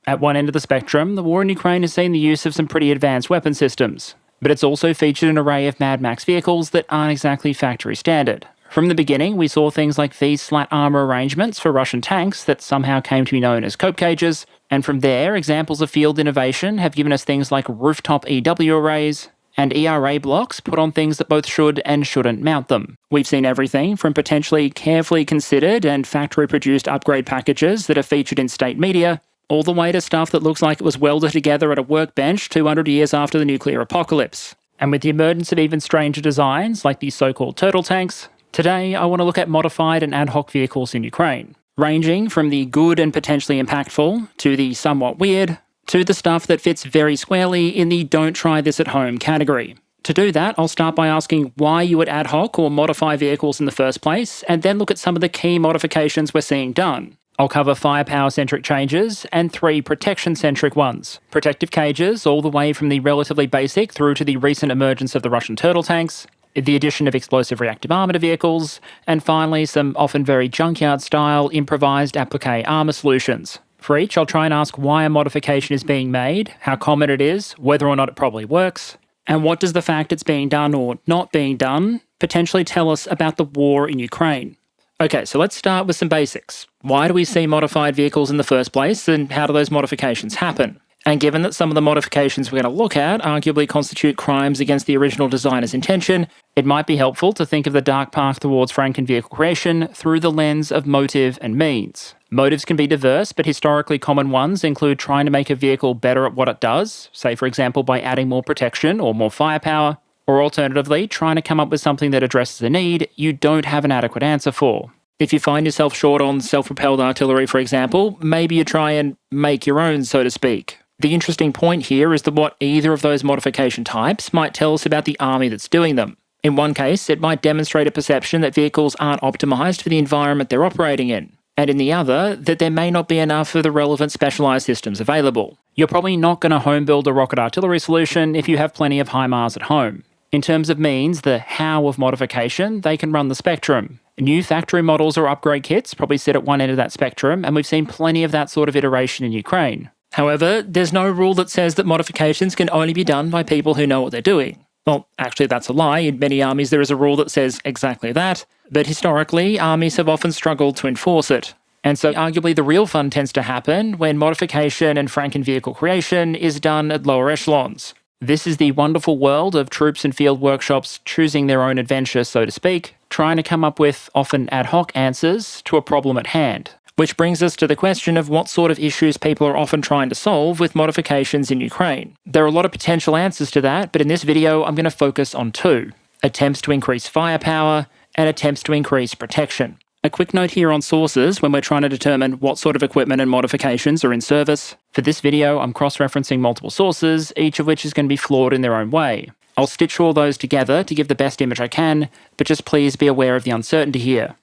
At one end of the spectrum, the war in Ukraine has seen the use of some pretty advanced weapon systems, but it's also featured an array of Mad Max vehicles that aren't exactly factory standard. From the beginning, we saw things like these slat armour arrangements for Russian tanks that somehow came to be known as cope cages, and from there, examples of field innovation have given us things like rooftop EW arrays and ERA blocks put on things that both should and shouldn't mount them. We've seen everything from potentially carefully considered and factory-produced upgrade packages that are featured in state media, all the way to stuff that looks like it was welded together at a workbench 200 years after the nuclear apocalypse. And with the emergence of even stranger designs like these so-called turtle tanks, today I want to look at modified and ad hoc vehicles in Ukraine, ranging from the good and potentially impactful to the somewhat weird, to the stuff that fits very squarely in the don't try this at home category. To do that, I'll start by asking why you would ad hoc or modify vehicles in the first place, and then look at some of the key modifications we're seeing done. I'll cover firepower-centric changes and 3 protection-centric ones. Protective cages, all the way from the relatively basic through to the recent emergence of the Russian turtle tanks, the addition of explosive reactive armour to vehicles, and finally some often very junkyard-style improvised applique armour solutions. For each, I'll try and ask why a modification is being made, how common it is, whether or not it probably works, and what does the fact it's being done or not being done potentially tell us about the war in Ukraine. Okay, so let's start with some basics. Why do we see modified vehicles in the first place, and how do those modifications happen? And given that some of the modifications we're going to look at arguably constitute crimes against the original designer's intention, it might be helpful to think of the dark path towards Franken vehicle creation through the lens of motive and means. Motives can be diverse, but historically common ones include trying to make a vehicle better at what it does, say for example by adding more protection or more firepower, or alternatively trying to come up with something that addresses a need you don't have an adequate answer for. If you find yourself short on self-propelled artillery, for example, maybe you try and make your own, so to speak. The interesting point here is that what either of those modification types might tell us about the army that's doing them. In one case, it might demonstrate a perception that vehicles aren't optimised for the environment they're operating in, and in the other, that there may not be enough of the relevant specialised systems available. You're probably not going to home build a rocket artillery solution if you have plenty of HIMARS at home. In terms of means, the how of modification, they can run the spectrum. New factory models or upgrade kits probably sit at one end of that spectrum, and we've seen plenty of that sort of iteration in Ukraine. However, there's no rule that says that modifications can only be done by people who know what they're doing. Well, actually that's a lie. In many armies there is a rule that says exactly that, but historically armies have often struggled to enforce it. And so arguably the real fun tends to happen when modification and Franken vehicle creation is done at lower echelons. This is the wonderful world of troops and field workshops choosing their own adventure, so to speak, trying to come up with often ad hoc answers to a problem at hand. Which brings us to the question of what sort of issues people are often trying to solve with modifications in Ukraine. There are a lot of potential answers to that, but in this video I'm going to focus on 2. Attempts to increase firepower and attempts to increase protection. A quick note here on sources when we're trying to determine what sort of equipment and modifications are in service. For this video I'm cross-referencing multiple sources, each of which is going to be flawed in their own way. I'll stitch all those together to give the best image I can, but just please be aware of the uncertainty here.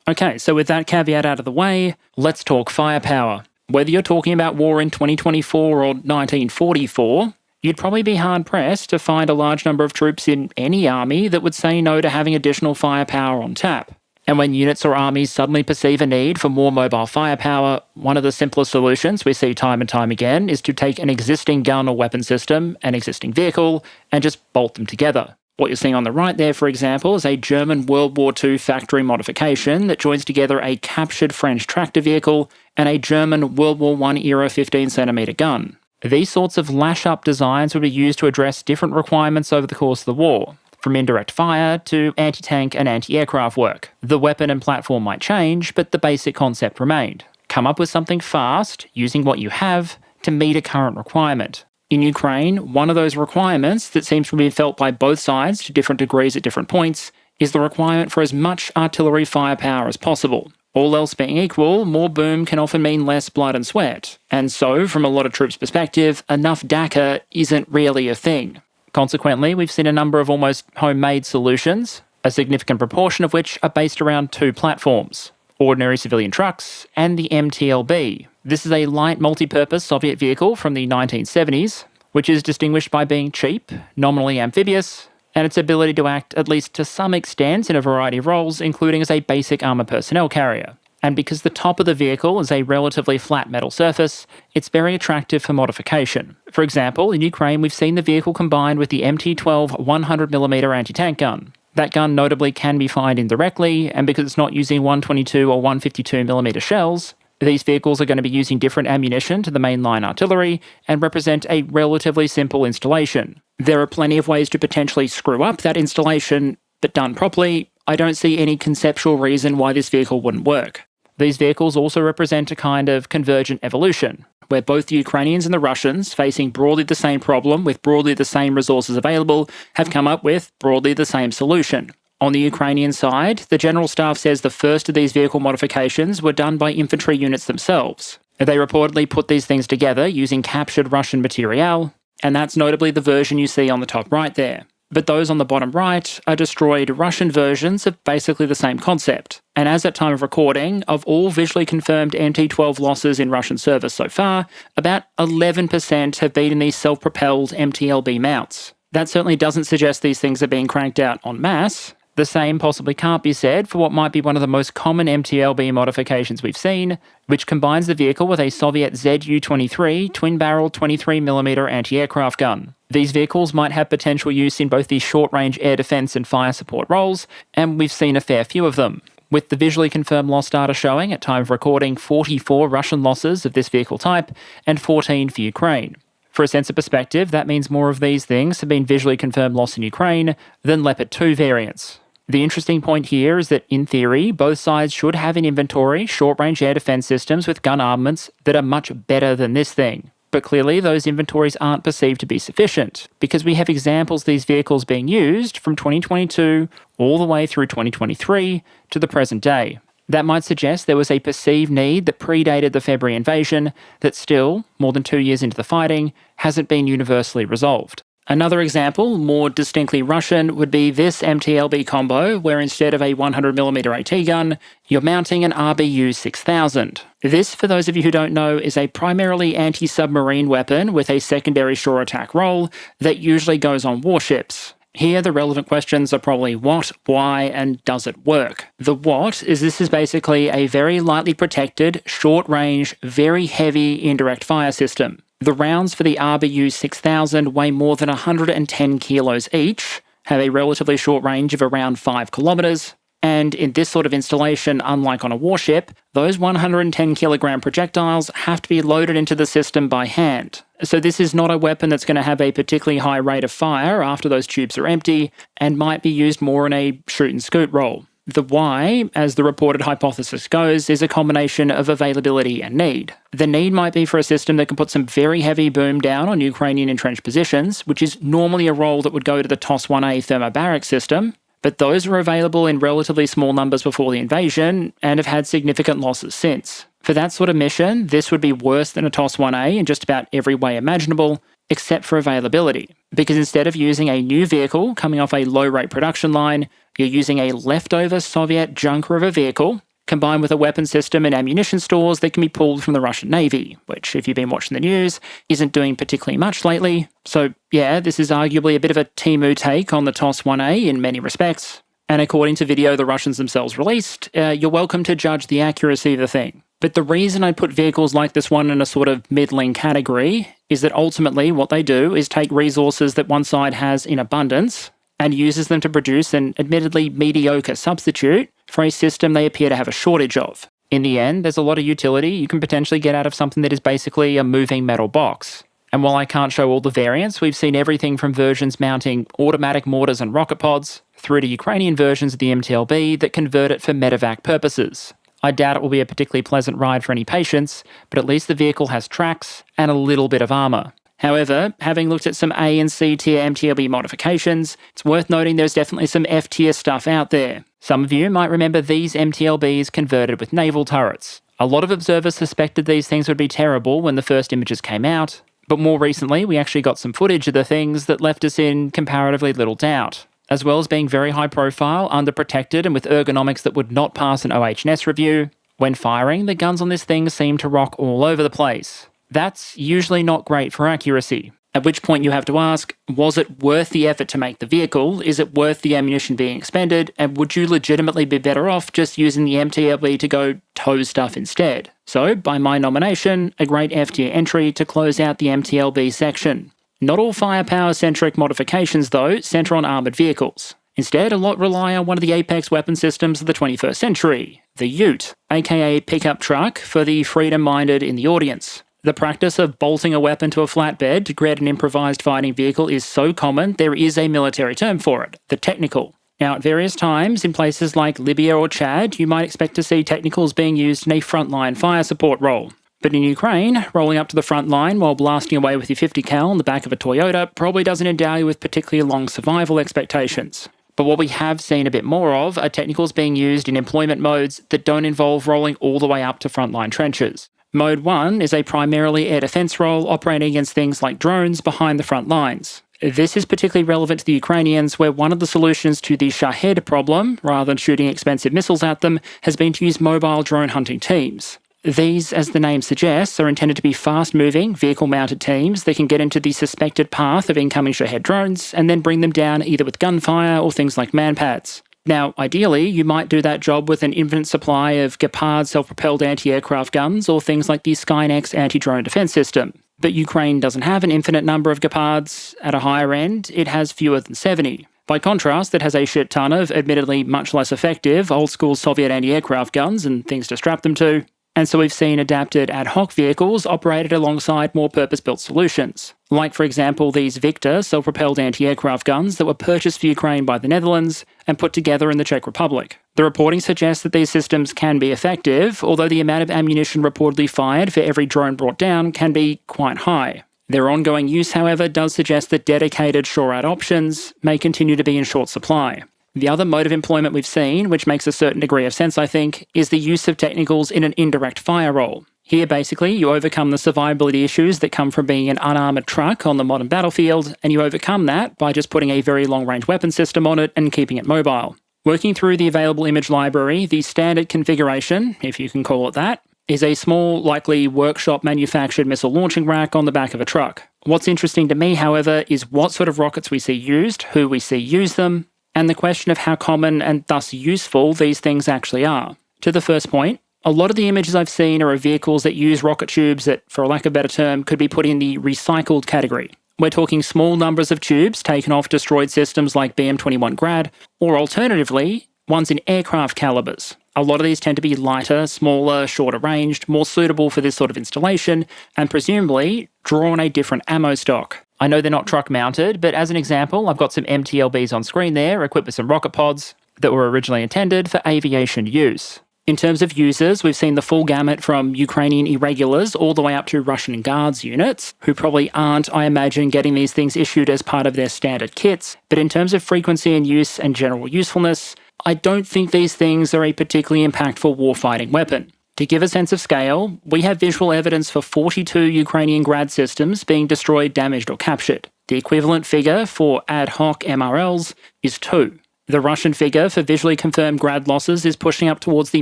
Okay, so with that caveat out of the way, let's talk firepower. Whether you're talking about war in 2024 or 1944, you'd probably be hard-pressed to find a large number of troops in any army that would say no to having additional firepower on tap. And when units or armies suddenly perceive a need for more mobile firepower, one of the simplest solutions we see time and time again is to take an existing gun or weapon system, an existing vehicle, and just bolt them together. What you're seeing on the right there, for example, is a German World War II factory modification that joins together a captured French tractor vehicle and a German World War I era 15cm gun. These sorts of lash-up designs would be used to address different requirements over the course of the war, from indirect fire to anti-tank and anti-aircraft work. The weapon and platform might change, but the basic concept remained. Come up with something fast, using what you have, to meet a current requirement. In Ukraine, one of those requirements that seems to be felt by both sides to different degrees at different points is the requirement for as much artillery firepower as possible. All else being equal, more boom can often mean less blood and sweat. And so, from a lot of troops' perspective, enough DACA isn't really a thing. Consequently, we've seen a number of almost homemade solutions, a significant proportion of which are based around 2 platforms: ordinary civilian trucks and the MTLB. This is a light multi-purpose Soviet vehicle from the 1970s, which is distinguished by being cheap, nominally amphibious, and its ability to act, at least to some extent, in a variety of roles, including as a basic armour personnel carrier. And because the top of the vehicle is a relatively flat metal surface, it's very attractive for modification. For example, in Ukraine, we've seen the vehicle combined with the MT-12 100mm anti-tank gun. That gun notably can be fired indirectly, and because it's not using 122 or 152mm shells, these vehicles are going to be using different ammunition to the mainline artillery and represent a relatively simple installation. There are plenty of ways to potentially screw up that installation, but done properly, I don't see any conceptual reason why this vehicle wouldn't work. These vehicles also represent a kind of convergent evolution, where both the Ukrainians and the Russians, facing broadly the same problem with broadly the same resources available, have come up with broadly the same solution. On the Ukrainian side, the General Staff says the first of these vehicle modifications were done by infantry units themselves. They reportedly put these things together using captured Russian material, and that's notably the version you see on the top right there. But those on the bottom right are destroyed Russian versions of basically the same concept. And as at time of recording, of all visually confirmed MT-12 losses in Russian service so far, about 11% have been in these self-propelled MTLB mounts. That certainly doesn't suggest these things are being cranked out en masse. The same possibly can't be said for what might be one of the most common MTLB modifications we've seen, which combines the vehicle with a Soviet Zu-23 twin-barrel 23mm anti-aircraft gun. These vehicles might have potential use in both the short-range air defence and fire support roles, and we've seen a fair few of them, with the visually confirmed loss data showing, at time of recording, 44 Russian losses of this vehicle type and 14 for Ukraine. For a sense of perspective, that means more of these things have been visually confirmed loss in Ukraine than Leopard 2 variants. The interesting point here is that, in theory, both sides should have in inventory short-range air defence systems with gun armaments that are much better than this thing. But clearly those inventories aren't perceived to be sufficient, because we have examples of these vehicles being used from 2022 all the way through 2023 to the present day. That might suggest there was a perceived need that predated the February invasion that still, more than 2 years into the fighting, hasn't been universally resolved. Another example, more distinctly Russian, would be this MTLB combo, where instead of a 100mm AT gun, you're mounting an RBU 6000. This, for those of you who don't know, is a primarily anti-submarine weapon with a secondary shore attack role that usually goes on warships. Here, the relevant questions are probably what, why, and does it work? The what is this is basically a very lightly protected, short-range, very heavy indirect fire system. The rounds for the RBU 6000 weigh more than 110 kilos each, have a relatively short range of around 5 kilometers, and in this sort of installation, unlike on a warship, those 110 kilogram projectiles have to be loaded into the system by hand. So this is not a weapon that's going to have a particularly high rate of fire after those tubes are empty, and might be used more in a shoot and scoot role. The why, as the reported hypothesis goes, is a combination of availability and need. The need might be for a system that can put some very heavy boom down on Ukrainian entrenched positions, which is normally a role that would go to the TOS-1A thermobaric system, but those were available in relatively small numbers before the invasion and have had significant losses since. For that sort of mission, this would be worse than a TOS-1A in just about every way imaginable, except for availability. Because instead of using a new vehicle coming off a low-rate production line, you're using a leftover Soviet junker of a vehicle, combined with a weapon system and ammunition stores that can be pulled from the Russian Navy, which, if you've been watching the news, isn't doing particularly much lately. So yeah, this is arguably a bit of a Timu take on the TOS-1A in many respects. And according to video the Russians themselves released, you're welcome to judge the accuracy of the thing. But the reason I put vehicles like this one in a sort of middling category is that ultimately what they do is take resources that one side has in abundance and uses them to produce an admittedly mediocre substitute for a system they appear to have a shortage of. In the end, there's a lot of utility you can potentially get out of something that is basically a moving metal box. And while I can't show all the variants, we've seen everything from versions mounting automatic mortars and rocket pods through to Ukrainian versions of the MTLB that convert it for medevac purposes. I doubt it will be a particularly pleasant ride for any patients, but at least the vehicle has tracks and a little bit of armour. However, having looked at some A and C tier MTLB modifications, it's worth noting there's definitely some F tier stuff out there. Some of you might remember these MTLBs converted with naval turrets. A lot of observers suspected these things would be terrible when the first images came out, but more recently we actually got some footage of the things that left us in comparatively little doubt. As well as being very high profile, underprotected, and with ergonomics that would not pass an OHS review, when firing, the guns on this thing seem to rock all over the place. That's usually not great for accuracy. At which point you have to ask, was it worth the effort to make the vehicle? Is it worth the ammunition being expended? And would you legitimately be better off just using the MTLB to go tow stuff instead? So, by my nomination, a great F tier entry to close out the MTLB section. Not all firepower-centric modifications, though, centre on armoured vehicles. Instead, a lot rely on one of the apex weapon systems of the 21st century, the Ute, aka pickup truck for the freedom-minded in the audience. The practice of bolting a weapon to a flatbed to create an improvised fighting vehicle is so common, there is a military term for it, the technical. Now, at various times, in places like Libya or Chad, you might expect to see technicals being used in a frontline fire support role. But in Ukraine, rolling up to the front line while blasting away with your 50 cal on the back of a Toyota probably doesn't endow you with particularly long survival expectations. But what we have seen a bit more of are technicals being used in employment modes that don't involve rolling all the way up to frontline trenches. Mode 1 is a primarily air defence role operating against things like drones behind the front lines. This is particularly relevant to the Ukrainians, where one of the solutions to the Shahed problem, rather than shooting expensive missiles at them, has been to use mobile drone hunting teams. These, as the name suggests, are intended to be fast-moving, vehicle-mounted teams that can get into the suspected path of incoming Shahed drones and then bring them down either with gunfire or things like manpads. Now, ideally, you might do that job with an infinite supply of Gepard self-propelled anti-aircraft guns or things like the Skynex anti-drone defense system. But Ukraine doesn't have an infinite number of Gepards. At a higher end, it has fewer than 70. By contrast, it has a shit ton of, admittedly much less effective, old-school Soviet anti-aircraft guns and things to strap them to. And so we've seen adapted ad hoc vehicles operated alongside more purpose-built solutions. Like, for example, these Victor self-propelled anti-aircraft guns that were purchased for Ukraine by the Netherlands and put together in the Czech Republic. The reporting suggests that these systems can be effective, although the amount of ammunition reportedly fired for every drone brought down can be quite high. Their ongoing use, however, does suggest that dedicated shore-out options may continue to be in short supply. The other mode of employment we've seen, which makes a certain degree of sense I think, is the use of technicals in an indirect fire role. Here basically you overcome the survivability issues that come from being an unarmoured truck on the modern battlefield, and you overcome that by just putting a very long-range weapon system on it and keeping it mobile. Working through the available image library, the standard configuration, if you can call it that, is a small, likely workshop-manufactured missile launching rack on the back of a truck. What's interesting to me, however, is what sort of rockets we see used, who we see use them, and the question of how common and thus useful these things actually are. To the first point, a lot of the images I've seen are of vehicles that use rocket tubes that, for a lack of a better term, could be put in the recycled category. We're talking small numbers of tubes taken off destroyed systems like BM-21 Grad, or alternatively, ones in aircraft calibers. A lot of these tend to be lighter, smaller, shorter ranged, more suitable for this sort of installation, and presumably draw on a different ammo stock. I know they're not truck mounted, but as an example, I've got some MTLBs on screen there, equipped with some rocket pods that were originally intended for aviation use. In terms of users, we've seen the full gamut from Ukrainian irregulars all the way up to Russian Guards units, who probably aren't, I imagine, getting these things issued as part of their standard kits. But in terms of frequency and use and general usefulness, I don't think these things are a particularly impactful warfighting weapon. To give a sense of scale, we have visual evidence for 42 Ukrainian Grad systems being destroyed, damaged or captured. The equivalent figure for ad hoc MRLs is 2. The Russian figure for visually confirmed Grad losses is pushing up towards the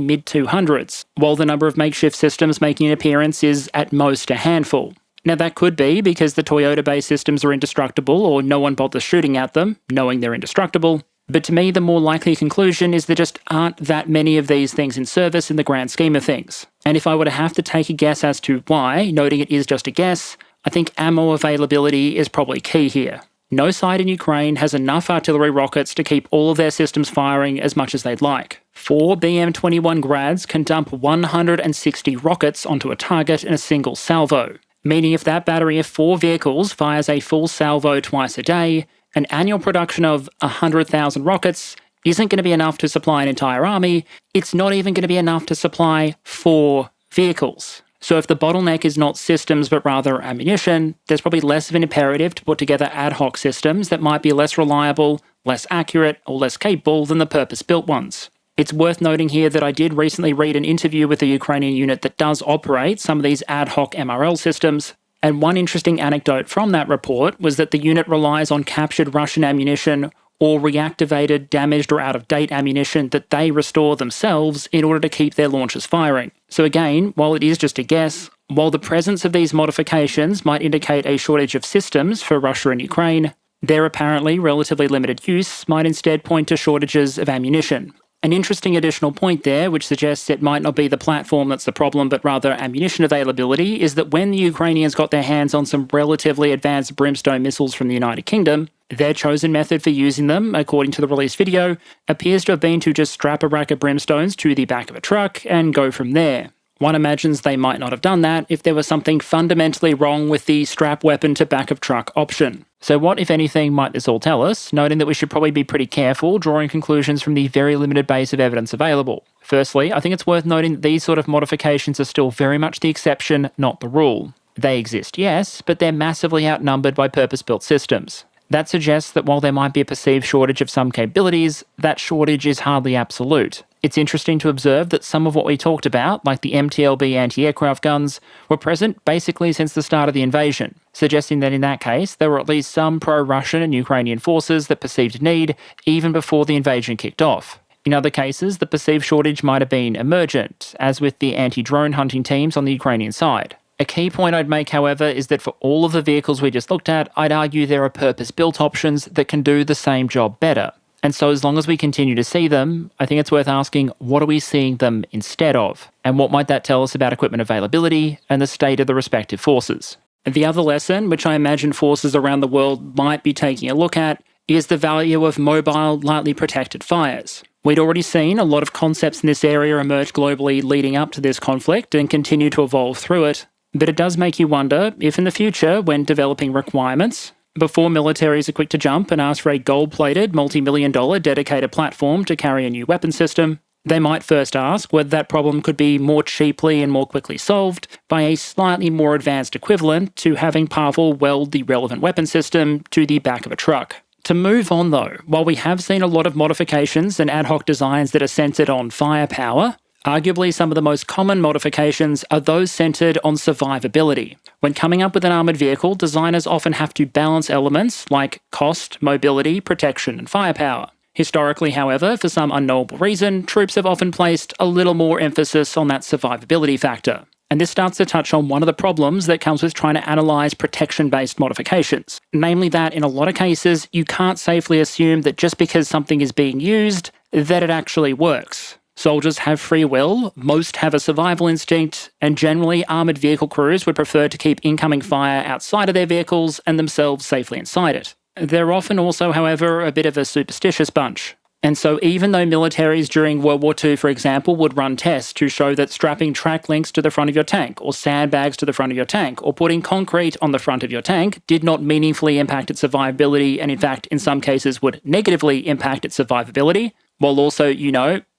mid-200s, while the number of makeshift systems making an appearance is at most a handful. Now that could be because the Toyota-based systems are indestructible or no one bothers shooting at them, knowing they're indestructible. But to me, the more likely conclusion is there just aren't that many of these things in service in the grand scheme of things. And if I were to have to take a guess as to why, noting it is just a guess, I think ammo availability is probably key here. No side in Ukraine has enough artillery rockets to keep all of their systems firing as much as they'd like. 4 BM-21 Grads can dump 160 rockets onto a target in a single salvo, meaning if that battery of 4 vehicles fires a full salvo twice a day, an annual production of 100,000 rockets isn't going to be enough to supply an entire army. It's not even going to be enough to supply 4 vehicles. So if the bottleneck is not systems but rather ammunition, there's probably less of an imperative to put together ad hoc systems that might be less reliable, less accurate, or less capable than the purpose-built ones. It's worth noting here that I did recently read an interview with a Ukrainian unit that does operate some of these ad hoc MRL systems. And one interesting anecdote from that report was that the unit relies on captured Russian ammunition or reactivated, damaged or out-of-date ammunition that they restore themselves in order to keep their launchers firing. So again, while it is just a guess, While the presence of these modifications might indicate a shortage of systems for Russia and Ukraine, their apparently relatively limited use might instead point to shortages of ammunition. An interesting additional point there, which suggests it might not be the platform that's the problem, but rather ammunition availability, is that when the Ukrainians got their hands on some relatively advanced brimstone missiles from the United Kingdom, their chosen method for using them, according to the released video, appears to have been to just strap a rack of brimstones to the back of a truck and go from there. One imagines they might not have done that if there was something fundamentally wrong with the strap weapon to back of truck option. So what, if anything, might this all tell us, noting that we should probably be pretty careful drawing conclusions from the very limited base of evidence available? Firstly, I think it's worth noting that these sort of modifications are still very much the exception, not the rule. They exist, yes, but they're massively outnumbered by purpose-built systems. That suggests that while there might be a perceived shortage of some capabilities, that shortage is hardly absolute. It's interesting to observe that some of what we talked about, like the MTLB anti-aircraft guns, were present basically since the start of the invasion, suggesting that in that case there were at least some pro-Russian and Ukrainian forces that perceived need even before the invasion kicked off. In other cases, the perceived shortage might have been emergent, as with the anti-drone hunting teams on the Ukrainian side. A key point I'd make, however, is that for all of the vehicles we just looked at, I'd argue there are purpose-built options that can do the same job better. And so as long as we continue to see them, I think it's worth asking, what are we seeing them instead of? And what might that tell us about equipment availability and the state of the respective forces? The other lesson, which I imagine forces around the world might be taking a look at, is the value of mobile, lightly protected fires. We'd already seen a lot of concepts in this area emerge globally leading up to this conflict and continue to evolve through it. But it does make you wonder if in the future, when developing requirements, before militaries are quick to jump and ask for a gold-plated, multi-million-dollar dedicated platform to carry a new weapon system, they might first ask whether that problem could be more cheaply and more quickly solved by a slightly more advanced equivalent to having Pavel weld the relevant weapon system to the back of a truck. To move on though, while we have seen a lot of modifications and ad hoc designs that are centred on firepower, arguably some of the most common modifications are those centred on survivability. When coming up with an armoured vehicle, designers often have to balance elements like cost, mobility, protection and firepower. Historically, however, for some unknowable reason, troops have often placed a little more emphasis on that survivability factor. And this starts to touch on one of the problems that comes with trying to analyse protection-based modifications. Namely that, in a lot of cases, you can't safely assume that just because something is being used, that it actually works. Soldiers have free will, most have a survival instinct, and generally armoured vehicle crews would prefer to keep incoming fire outside of their vehicles and themselves safely inside it. They're often also, however, a bit of a superstitious bunch. And so even though militaries during World War II, for example, would run tests to show that strapping track links to the front of your tank, or sandbags to the front of your tank, or putting concrete on the front of your tank did not meaningfully impact its survivability, and in fact, in some cases would negatively impact its survivability, while also,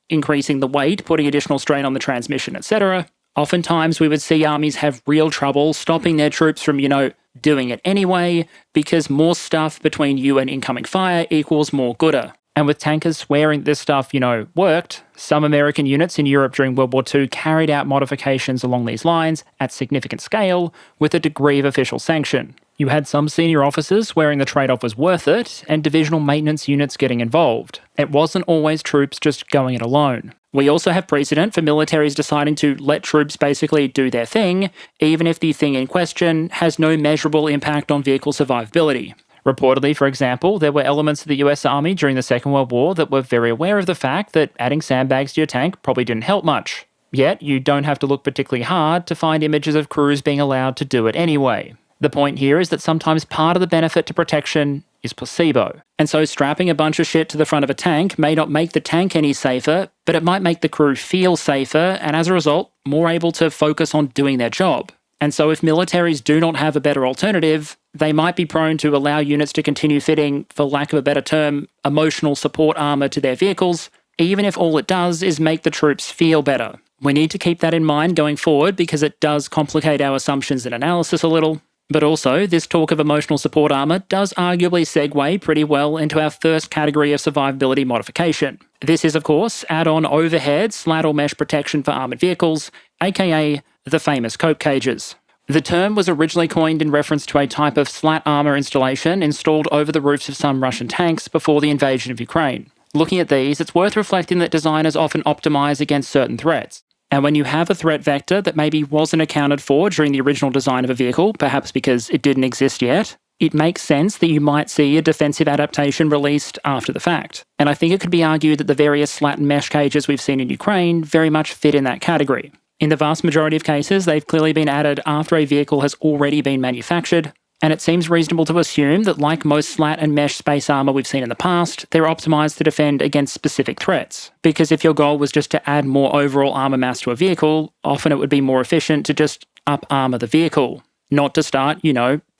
increasing the weight, putting additional strain on the transmission, etc. Oftentimes we would see armies have real trouble stopping their troops from, doing it anyway, because more stuff between you and incoming fire equals more gooder. And with tankers swearing this stuff, worked, some American units in Europe during World War II carried out modifications along these lines at significant scale with a degree of official sanction. You had some senior officers swearing the trade-off was worth it, and divisional maintenance units getting involved. It wasn't always troops just going it alone. We also have precedent for militaries deciding to let troops basically do their thing, even if the thing in question has no measurable impact on vehicle survivability. Reportedly, for example, there were elements of the US Army during the Second World War that were very aware of the fact that adding sandbags to your tank probably didn't help much. Yet, you don't have to look particularly hard to find images of crews being allowed to do it anyway. The point here is that sometimes part of the benefit to protection is placebo. And so strapping a bunch of shit to the front of a tank may not make the tank any safer, but it might make the crew feel safer and as a result, more able to focus on doing their job. And so if militaries do not have a better alternative, they might be prone to allow units to continue fitting, for lack of a better term, emotional support armour to their vehicles, even if all it does is make the troops feel better. We need to keep that in mind going forward because it does complicate our assumptions and analysis a little. But also, this talk of emotional support armour does arguably segue pretty well into our first category of survivability modification. This is, of course, add-on overhead slat or mesh protection for armoured vehicles, aka the famous cope cages. The term was originally coined in reference to a type of slat armour installation installed over the roofs of some Russian tanks before the invasion of Ukraine. Looking at these, it's worth reflecting that designers often optimise against certain threats. And when you have a threat vector that maybe wasn't accounted for during the original design of a vehicle, perhaps because it didn't exist yet, it makes sense that you might see a defensive adaptation released after the fact. And I think it could be argued that the various slat and mesh cages we've seen in Ukraine very much fit in that category. In the vast majority of cases, they've clearly been added after a vehicle has already been manufactured, and it seems reasonable to assume that like most slat and mesh space armour we've seen in the past, they're optimised to defend against specific threats. Because if your goal was just to add more overall armour mass to a vehicle, often it would be more efficient to just up-armour the vehicle, not to start,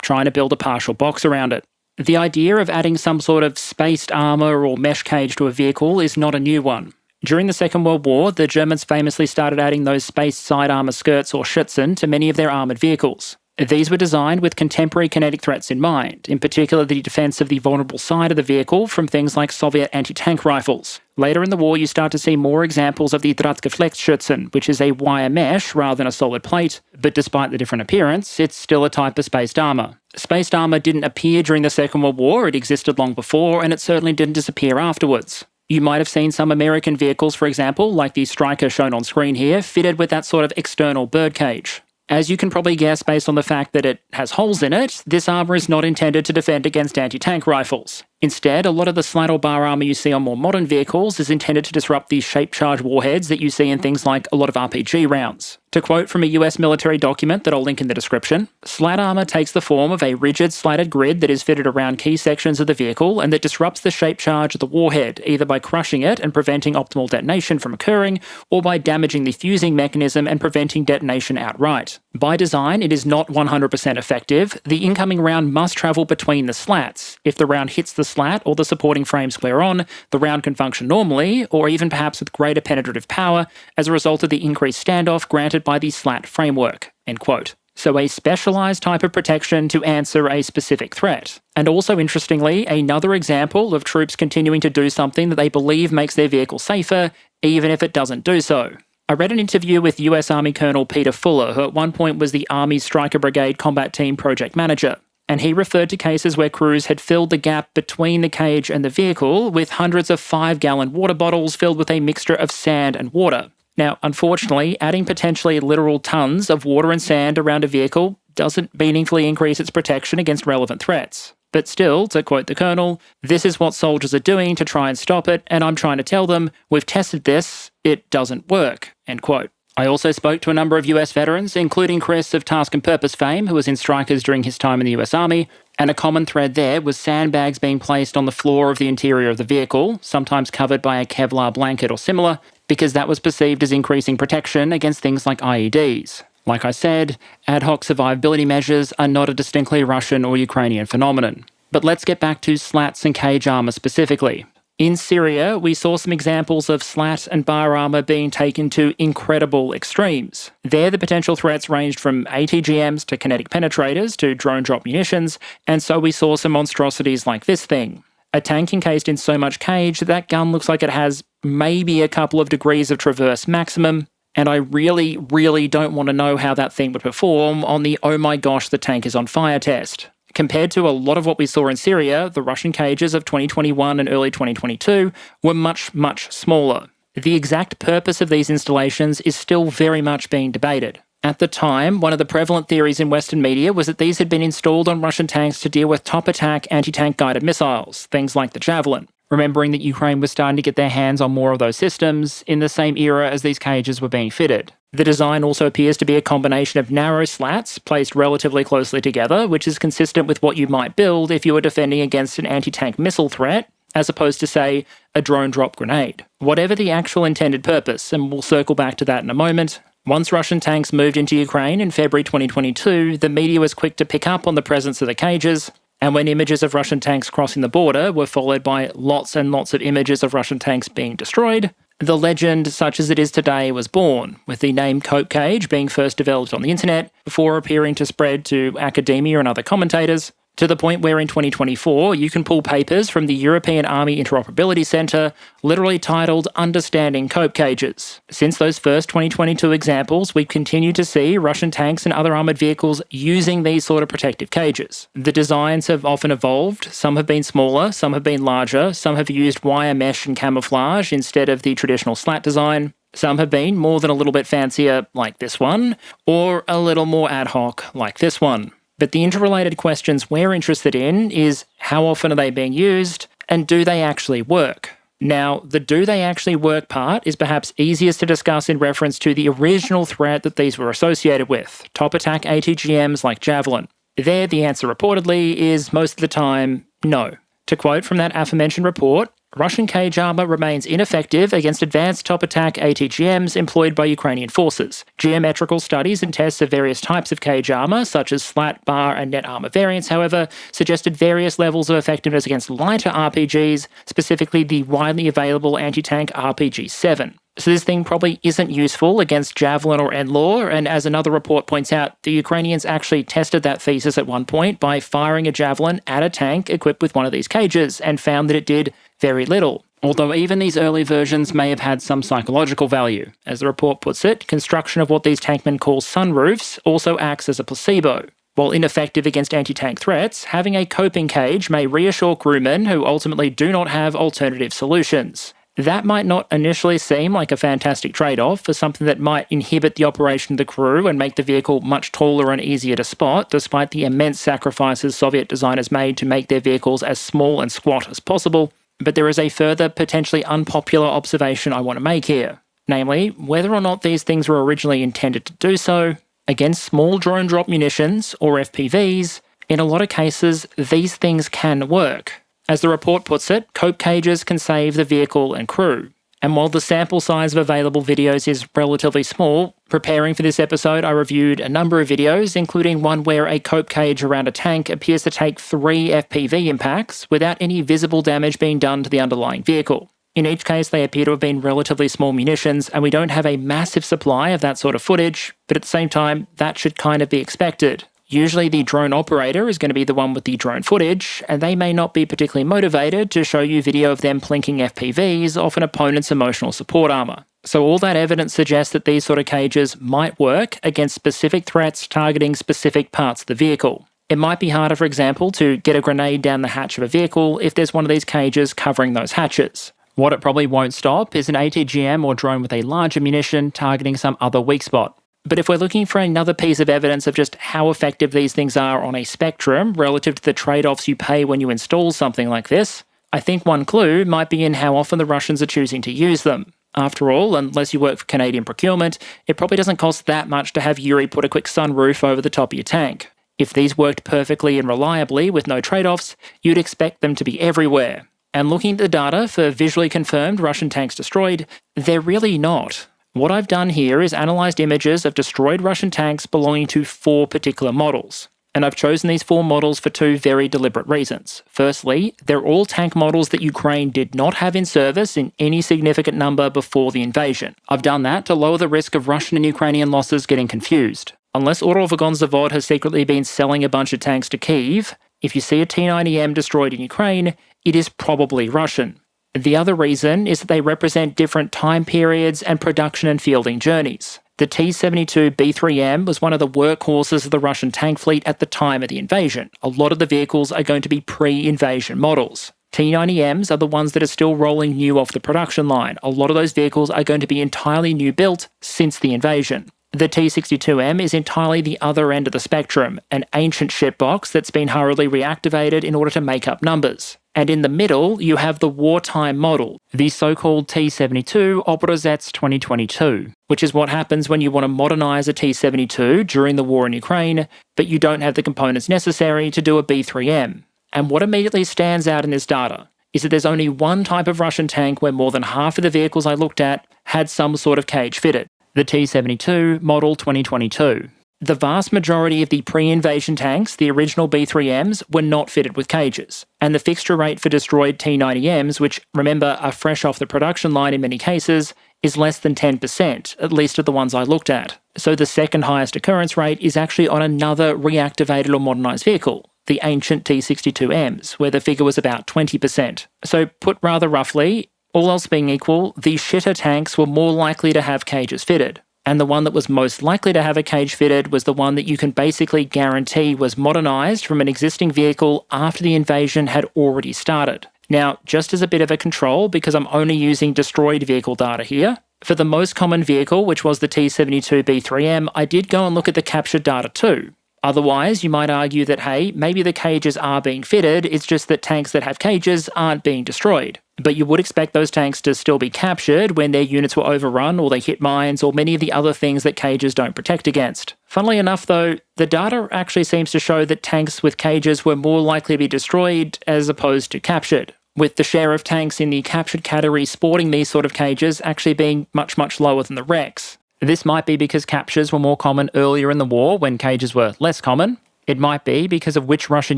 trying to build a partial box around it. The idea of adding some sort of spaced armour or mesh cage to a vehicle is not a new one. During the Second World War, the Germans famously started adding those spaced side armour skirts or Schützen to many of their armoured vehicles. These were designed with contemporary kinetic threats in mind, in particular the defence of the vulnerable side of the vehicle from things like Soviet anti-tank rifles. Later in the war, you start to see more examples of the Drahtgeflechtsschützen, which is a wire mesh rather than a solid plate, but despite the different appearance, it's still a type of spaced armour. Spaced armour didn't appear during the Second World War, it existed long before, and it certainly didn't disappear afterwards. You might have seen some American vehicles, for example, like the Stryker shown on screen here, fitted with that sort of external birdcage. As you can probably guess based on the fact that it has holes in it, this armour is not intended to defend against anti-tank rifles. Instead, a lot of the slat or bar armour you see on more modern vehicles is intended to disrupt the shape-charge warheads that you see in things like a lot of RPG rounds. To quote from a US military document that I'll link in the description, slat armour takes the form of a rigid slatted grid that is fitted around key sections of the vehicle and that disrupts the shape charge of the warhead, either by crushing it and preventing optimal detonation from occurring, or by damaging the fusing mechanism and preventing detonation outright. By design, it is not 100% effective. The incoming round must travel between the slats. If the round hits the slat or the supporting frame square on, the round can function normally, or even perhaps with greater penetrative power as a result of the increased standoff granted by the slat framework." End quote. So a specialised type of protection to answer a specific threat. And also interestingly, another example of troops continuing to do something that they believe makes their vehicle safer, even if it doesn't do so. I read an interview with US Army Colonel Peter Fuller, who at one point was the Army Stryker Brigade Combat Team Project Manager. And he referred to cases where crews had filled the gap between the cage and the vehicle with hundreds of 5-gallon water bottles filled with a mixture of sand and water. Now, unfortunately, adding potentially literal tons of water and sand around a vehicle doesn't meaningfully increase its protection against relevant threats. But still, to quote the Colonel, "This is what soldiers are doing to try and stop it, and I'm trying to tell them, we've tested this, it doesn't work." End quote. I also spoke to a number of US veterans, including Chris of Task and Purpose fame, who was in Strikers during his time in the US Army, and a common thread there was sandbags being placed on the floor of the interior of the vehicle, sometimes covered by a Kevlar blanket or similar, because that was perceived as increasing protection against things like IEDs. Like I said, ad hoc survivability measures are not a distinctly Russian or Ukrainian phenomenon. But let's get back to slats and cage armour specifically. In Syria, we saw some examples of slat and bar armour being taken to incredible extremes. There, the potential threats ranged from ATGMs to kinetic penetrators to drone drop munitions, and so we saw some monstrosities like this thing. A tank encased in so much cage that gun looks like it has maybe a couple of degrees of traverse maximum, and I really, really don't want to know how that thing would perform on the "oh my gosh, the tank is on fire" test. Compared to a lot of what we saw in Syria, the Russian cages of 2021 and early 2022 were much, much smaller. The exact purpose of these installations is still very much being debated. At the time, one of the prevalent theories in Western media was that these had been installed on Russian tanks to deal with top-attack anti-tank guided missiles, things like the Javelin. Remembering that Ukraine was starting to get their hands on more of those systems in the same era as these cages were being fitted. The design also appears to be a combination of narrow slats placed relatively closely together, which is consistent with what you might build if you were defending against an anti-tank missile threat, as opposed to, say, a drone drop grenade. Whatever the actual intended purpose, and we'll circle back to that in a moment, once Russian tanks moved into Ukraine in February 2022, the media was quick to pick up on the presence of the cages, and when images of Russian tanks crossing the border were followed by lots and lots of images of Russian tanks being destroyed, the legend, such as it is today, was born, with the name Cope Cage being first developed on the internet, before appearing to spread to academia and other commentators, to the point where in 2024 you can pull papers from the European Army Interoperability Centre, literally titled Understanding Cope Cages. Since those first 2022 examples, we've continued to see Russian tanks and other armoured vehicles using these sort of protective cages. The designs have often evolved. Some have been smaller, some have been larger, some have used wire mesh and camouflage instead of the traditional slat design. Some have been more than a little bit fancier, like this one, or a little more ad hoc, like this one. But the interrelated questions we're interested in is how often are they being used, and do they actually work? Now, the do they actually work part is perhaps easiest to discuss in reference to the original threat that these were associated with, top attack ATGMs like Javelin. There, the answer reportedly is most of the time, no. To quote from that aforementioned report, Russian cage armour remains ineffective against advanced top attack ATGMs employed by Ukrainian forces. Geometrical studies and tests of various types of cage armour, such as slat, bar and net armour variants, however, suggested various levels of effectiveness against lighter RPGs, specifically the widely available anti-tank RPG-7. So this thing probably isn't useful against Javelin or Endlaw, and as another report points out, the Ukrainians actually tested that thesis at one point by firing a Javelin at a tank equipped with one of these cages, and found that it did very little. Although even these early versions may have had some psychological value. As the report puts it, construction of what these tankmen call sunroofs also acts as a placebo. While ineffective against anti-tank threats, having a coping cage may reassure crewmen who ultimately do not have alternative solutions. That might not initially seem like a fantastic trade-off for something that might inhibit the operation of the crew and make the vehicle much taller and easier to spot, despite the immense sacrifices Soviet designers made to make their vehicles as small and squat as possible. But there is a further, potentially unpopular observation I want to make here. Namely, whether or not these things were originally intended to do so, against small drone drop munitions, or FPVs, in a lot of cases, these things can work. As the report puts it, cope cages can save the vehicle and crew. And while the sample size of available videos is relatively small, preparing for this episode I reviewed a number of videos, including one where a cope cage around a tank appears to take 3 FPV impacts without any visible damage being done to the underlying vehicle. In each case, they appear to have been relatively small munitions, and we don't have a massive supply of that sort of footage, but at the same time, that should kind of be expected. Usually the drone operator is going to be the one with the drone footage, and they may not be particularly motivated to show you video of them plinking FPVs off an opponent's emotional support armour. So all that evidence suggests that these sort of cages might work against specific threats targeting specific parts of the vehicle. It might be harder, for example, to get a grenade down the hatch of a vehicle if there's one of these cages covering those hatches. What it probably won't stop is an ATGM or drone with a larger munition targeting some other weak spot. But if we're looking for another piece of evidence of just how effective these things are on a spectrum relative to the trade-offs you pay when you install something like this, I think one clue might be in how often the Russians are choosing to use them. After all, unless you work for Canadian procurement, it probably doesn't cost that much to have Yuri put a quick sunroof over the top of your tank. If these worked perfectly and reliably with no trade-offs, you'd expect them to be everywhere. And looking at the data for visually confirmed Russian tanks destroyed, they're really not. What I've done here is analysed images of destroyed Russian tanks belonging to 4 particular models. And I've chosen these 4 models for 2 very deliberate reasons. Firstly, they're all tank models that Ukraine did not have in service in any significant number before the invasion. I've done that to lower the risk of Russian and Ukrainian losses getting confused. Unless Autovagon Zavod has secretly been selling a bunch of tanks to Kyiv, if you see a T-90M destroyed in Ukraine, it is probably Russian. The other reason is that they represent different time periods and production and fielding journeys. The T-72B3M was one of the workhorses of the Russian tank fleet at the time of the invasion. A lot of the vehicles are going to be pre-invasion models. T-90Ms are the ones that are still rolling new off the production line. A lot of those vehicles are going to be entirely new built since the invasion. The T-62M is entirely the other end of the spectrum, an ancient shitbox that's been hurriedly reactivated in order to make up numbers. And in the middle, you have the wartime model, the so-called T-72 Obrazets 2022, which is what happens when you want to modernise a T-72 during the war in Ukraine, but you don't have the components necessary to do a B3M. And what immediately stands out in this data is that there's only one type of Russian tank where more than half of the vehicles I looked at had some sort of cage fitted, the T-72 Model 2022. The vast majority of the pre-invasion tanks, the original B3Ms, were not fitted with cages. And the fixture rate for destroyed T-90Ms, which, remember, are fresh off the production line in many cases, is less than 10%, at least of the ones I looked at. So the second highest occurrence rate is actually on another reactivated or modernised vehicle, the ancient T-62Ms, where the figure was about 20%. So put rather roughly, all else being equal, the shitter tanks were more likely to have cages fitted. And the one that was most likely to have a cage fitted was the one that you can basically guarantee was modernised from an existing vehicle after the invasion had already started. Now, just as a bit of a control, because I'm only using destroyed vehicle data here, For the most common vehicle, which was the T-72B3M, I did go and look at the captured data too. Otherwise, you might argue that, hey, maybe the cages are being fitted, it's just that tanks that have cages aren't being destroyed. But you would expect those tanks to still be captured when their units were overrun or they hit mines or many of the other things that cages don't protect against. Funnily enough though, the data actually seems to show that tanks with cages were more likely to be destroyed as opposed to captured, with the share of tanks in the captured category sporting these sort of cages actually being much, much lower than the wrecks. This might be because captures were more common earlier in the war when cages were less common. It might be because of which Russian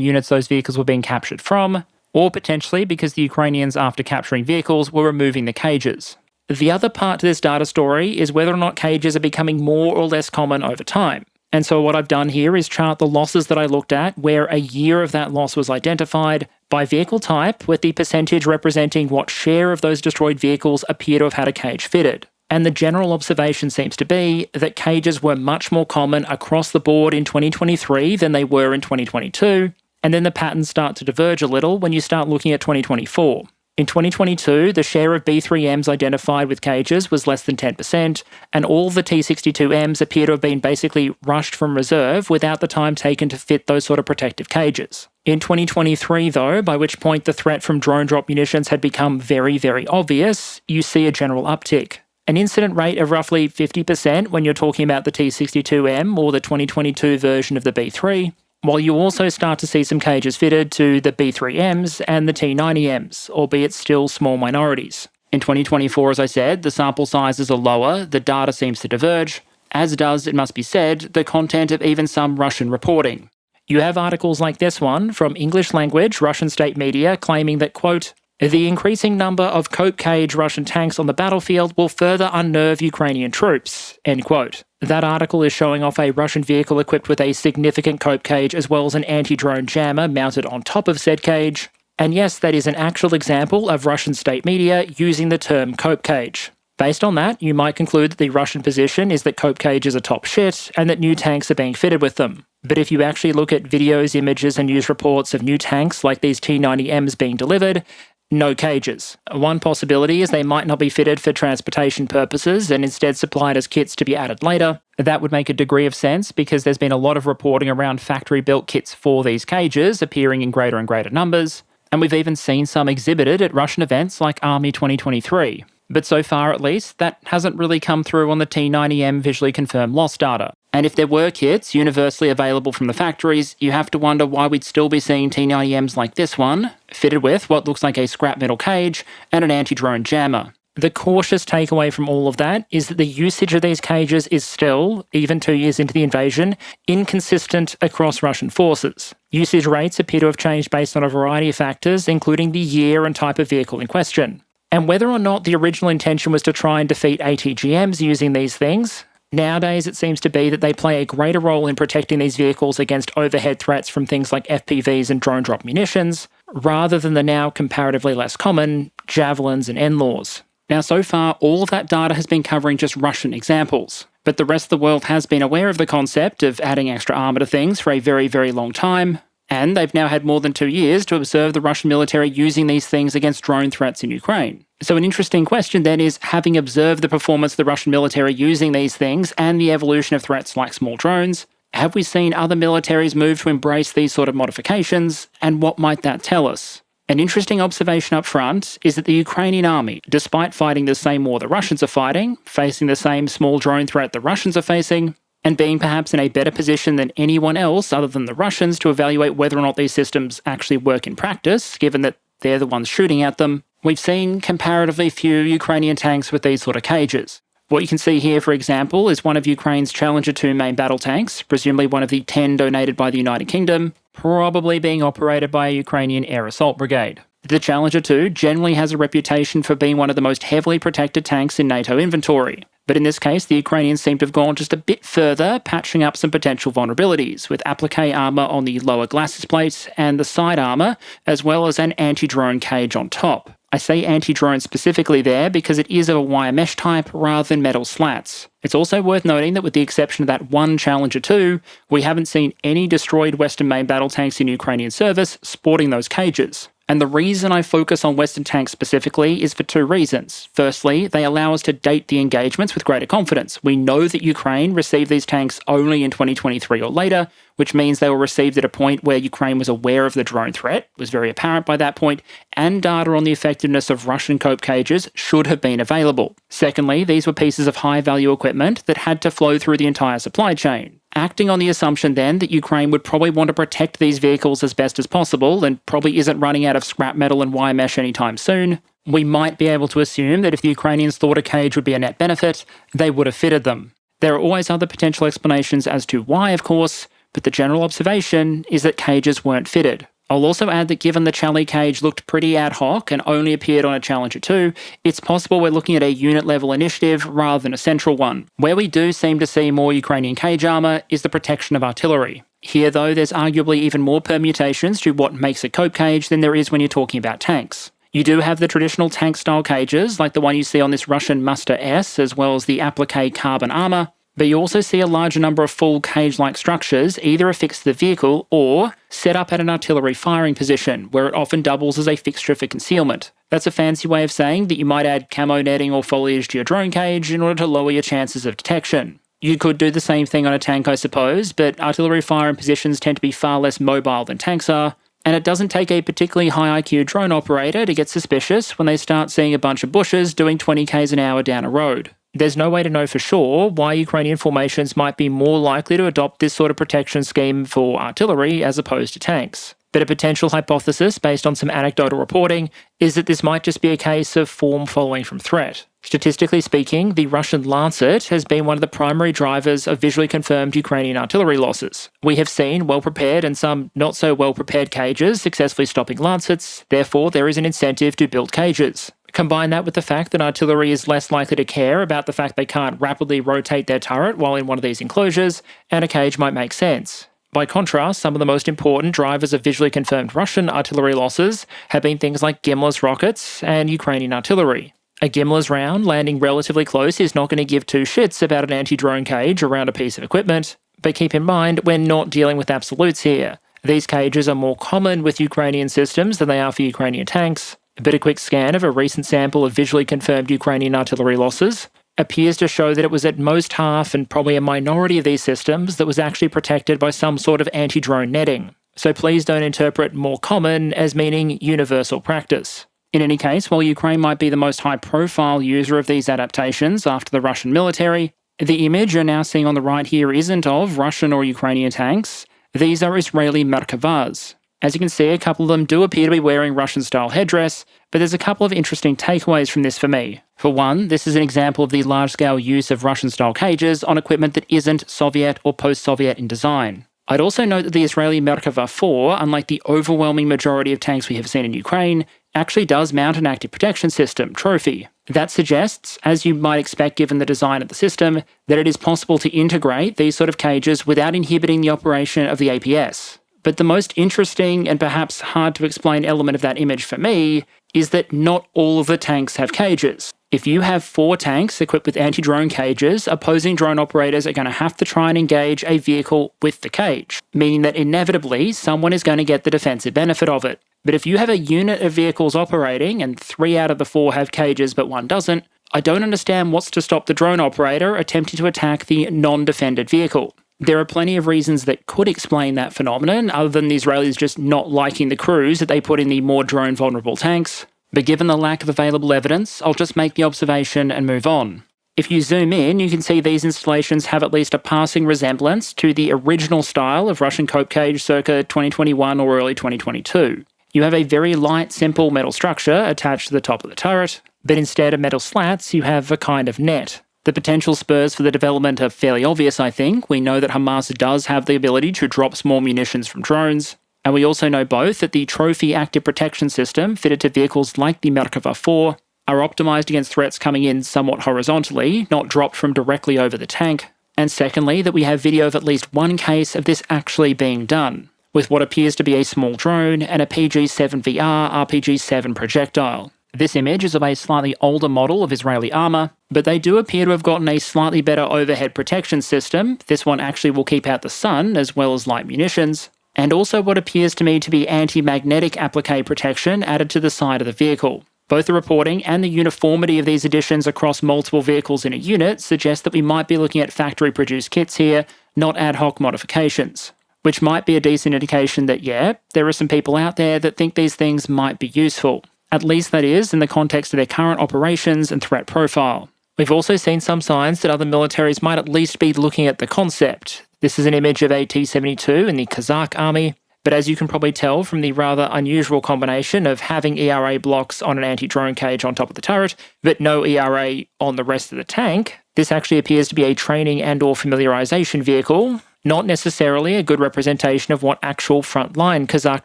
units those vehicles were being captured from, or potentially because the Ukrainians, after capturing vehicles, were removing the cages. The other part to this data story is whether or not cages are becoming more or less common over time. And so what I've done here is chart the losses that I looked at where a year of that loss was identified by vehicle type, with the percentage representing what share of those destroyed vehicles appear to have had a cage fitted. And the general observation seems to be that cages were much more common across the board in 2023 than they were in 2022, and then the patterns start to diverge a little when you start looking at 2024. In 2022, the share of B3Ms identified with cages was less than 10%, and all the T62Ms appear to have been basically rushed from reserve without the time taken to fit those sort of protective cages. In 2023, though, by which point the threat from drone drop munitions had become very, very obvious, you see a general uptick. An incident rate of roughly 50% when you're talking about the T62M or the 2022 version of the B3, while you also start to see some cages fitted to the B3Ms and the T90Ms, albeit still small minorities. In 2024, as I said, the sample sizes are lower, the data seems to diverge, as does, it must be said, the content of even some Russian reporting. You have articles like this one from English language Russian state media claiming that, quote, the increasing number of cope cage Russian tanks on the battlefield will further unnerve Ukrainian troops, end quote. That article is showing off a Russian vehicle equipped with a significant cope cage as well as an anti-drone jammer mounted on top of said cage. And yes, that is an actual example of Russian state media using the term cope cage. Based on that, you might conclude that the Russian position is that cope cages are top shit and that new tanks are being fitted with them. But if you actually look at videos, images and news reports of new tanks like these T90Ms being delivered, no cages. One possibility is they might not be fitted for transportation purposes and instead supplied as kits to be added later. That would make a degree of sense because there's been a lot of reporting around factory-built kits for these cages appearing in greater and greater numbers, and we've even seen some exhibited at Russian events like Army 2023. But so far at least, that hasn't really come through on the T90M visually confirmed loss data. And if there were kits universally available from the factories, you have to wonder why we'd still be seeing T90Ms like this one, fitted with what looks like a scrap metal cage and an anti-drone jammer. The cautious takeaway from all of that is that the usage of these cages is still, even 2 years into the invasion, inconsistent across Russian forces. Usage rates appear to have changed based on a variety of factors, including the year and type of vehicle in question. And whether or not the original intention was to try and defeat ATGMs using these things, nowadays it seems to be that they play a greater role in protecting these vehicles against overhead threats from things like FPVs and drone drop munitions, rather than the now comparatively less common javelins and NLAWs. Now so far, all of that data has been covering just Russian examples, but the rest of the world has been aware of the concept of adding extra armour to things for a very, very long time, and they've now had more than 2 years to observe the Russian military using these things against drone threats in Ukraine. So an interesting question then is, having observed the performance of the Russian military using these things and the evolution of threats like small drones, have we seen other militaries move to embrace these sort of modifications, and what might that tell us? An interesting observation up front is that the Ukrainian army, despite fighting the same war the Russians are fighting, facing the same small drone threat the Russians are facing, and being perhaps in a better position than anyone else other than the Russians to evaluate whether or not these systems actually work in practice, given that they're the ones shooting at them, we've seen comparatively few Ukrainian tanks with these sort of cages. What you can see here, for example, is one of Ukraine's Challenger 2 main battle tanks, presumably one of the 10 donated by the United Kingdom, probably being operated by a Ukrainian air assault brigade. The Challenger 2 generally has a reputation for being one of the most heavily protected tanks in NATO inventory. But in this case, the Ukrainians seem to have gone just a bit further, patching up some potential vulnerabilities, with applique armour on the lower glacis plate and the side armour, as well as an anti-drone cage on top. I say anti-drone specifically there because it is of a wire mesh type rather than metal slats. It's also worth noting that with the exception of that one Challenger 2, we haven't seen any destroyed Western main battle tanks in Ukrainian service sporting those cages. And the reason I focus on Western tanks specifically is for two reasons. Firstly, they allow us to date the engagements with greater confidence. We know that Ukraine received these tanks only in 2023 or later, which means they were received at a point where Ukraine was aware of the drone threat, was very apparent by that point, and data on the effectiveness of Russian cope cages should have been available. Secondly, these were pieces of high-value equipment that had to flow through the entire supply chain. Acting on the assumption then that Ukraine would probably want to protect these vehicles as best as possible and probably isn't running out of scrap metal and wire mesh anytime soon, we might be able to assume that if the Ukrainians thought a cage would be a net benefit, they would have fitted them. There are always other potential explanations as to why, of course, but the general observation is that cages weren't fitted. I'll also add that given the Charlie cage looked pretty ad hoc and only appeared on a Challenger 2, it's possible we're looking at a unit-level initiative rather than a central one. Where we do seem to see more Ukrainian cage armour is the protection of artillery. Here, though, there's arguably even more permutations to what makes a cope cage than there is when you're talking about tanks. You do have the traditional tank-style cages, like the one you see on this Russian Muster S, as well as the applique carbon armour, but you also see a larger number of full cage-like structures either affixed to the vehicle or set up at an artillery firing position, where it often doubles as a fixture for concealment. That's a fancy way of saying that you might add camo netting or foliage to your drone cage in order to lower your chances of detection. You could do the same thing on a tank, I suppose, but artillery firing positions tend to be far less mobile than tanks are, and it doesn't take a particularly high IQ drone operator to get suspicious when they start seeing a bunch of bushes doing 20 k's an hour down a road. There's no way to know for sure why Ukrainian formations might be more likely to adopt this sort of protection scheme for artillery as opposed to tanks. But a potential hypothesis based on some anecdotal reporting is that this might just be a case of form following from threat. Statistically speaking, the Russian Lancet has been one of the primary drivers of visually confirmed Ukrainian artillery losses. We have seen well-prepared and some not so well-prepared cages successfully stopping Lancets, therefore there is an incentive to build cages. Combine that with the fact that artillery is less likely to care about the fact they can't rapidly rotate their turret while in one of these enclosures, and a cage might make sense. By contrast, some of the most important drivers of visually confirmed Russian artillery losses have been things like gimless rockets and Ukrainian artillery. A gimless round landing relatively close is not going to give two shits about an anti-drone cage around a piece of equipment, but keep in mind we're not dealing with absolutes here. These cages are more common with Ukrainian systems than they are for Ukrainian tanks, but a quick scan of a recent sample of visually confirmed Ukrainian artillery losses appears to show that it was at most half and probably a minority of these systems that was actually protected by some sort of anti-drone netting. So please don't interpret more common as meaning universal practice. In any case, while Ukraine might be the most high-profile user of these adaptations after the Russian military, the image you're now seeing on the right here isn't of Russian or Ukrainian tanks. These are Israeli Merkavas. As you can see, a couple of them do appear to be wearing Russian-style headdress, but there's a couple of interesting takeaways from this for me. For one, this is an example of the large-scale use of Russian-style cages on equipment that isn't Soviet or post-Soviet in design. I'd also note that the Israeli Merkava 4, unlike the overwhelming majority of tanks we have seen in Ukraine, actually does mount an active protection system, Trophy. That suggests, as you might expect given the design of the system, that it is possible to integrate these sort of cages without inhibiting the operation of the APS. But the most interesting and perhaps hard to explain element of that image for me is that not all of the tanks have cages. If you have 4 tanks equipped with anti-drone cages, opposing drone operators are going to have to try and engage a vehicle with the cage, meaning that inevitably someone is going to get the defensive benefit of it. But if you have a unit of vehicles operating and 3 out of the 4 have cages but 1 doesn't, I don't understand what's to stop the drone operator attempting to attack the non-defended vehicle. There are plenty of reasons that could explain that phenomenon, other than the Israelis just not liking the crews that they put in the more drone-vulnerable tanks. But given the lack of available evidence, I'll just make the observation and move on. If you zoom in, you can see these installations have at least a passing resemblance to the original style of Russian cope cage circa 2021 or early 2022. You have a very light, simple metal structure attached to the top of the turret, but instead of metal slats, you have a kind of net. The potential spurs for the development are fairly obvious, I think. We know that Hamas does have the ability to drop small munitions from drones, and we also know both that the Trophy active protection system fitted to vehicles like the Merkava 4 are optimized against threats coming in somewhat horizontally, not dropped from directly over the tank, and secondly, that we have video of at least one case of this actually being done, with what appears to be a small drone and a PG-7VR RPG-7 projectile. This image is of a slightly older model of Israeli Armour, but they do appear to have gotten a slightly better overhead protection system. This one actually will keep out the sun as well as light munitions. and also what appears to me to be anti-magnetic applique protection added to the side of the vehicle. Both the reporting and the uniformity of these additions across multiple vehicles in a unit suggest that we might be looking at factory-produced kits here, not ad hoc modifications, which might be a decent indication that, yeah, there are some people out there that think these things might be useful. At least that is in the context of their current operations and threat profile. We've also seen some signs that other militaries might at least be looking at the concept. This is an image of a T-72 in the Kazakh army, but as you can probably tell from the rather unusual combination of having ERA blocks on an anti-drone cage on top of the turret, but no ERA on the rest of the tank, this actually appears to be a training and/or familiarization vehicle, not necessarily a good representation of what actual frontline Kazakh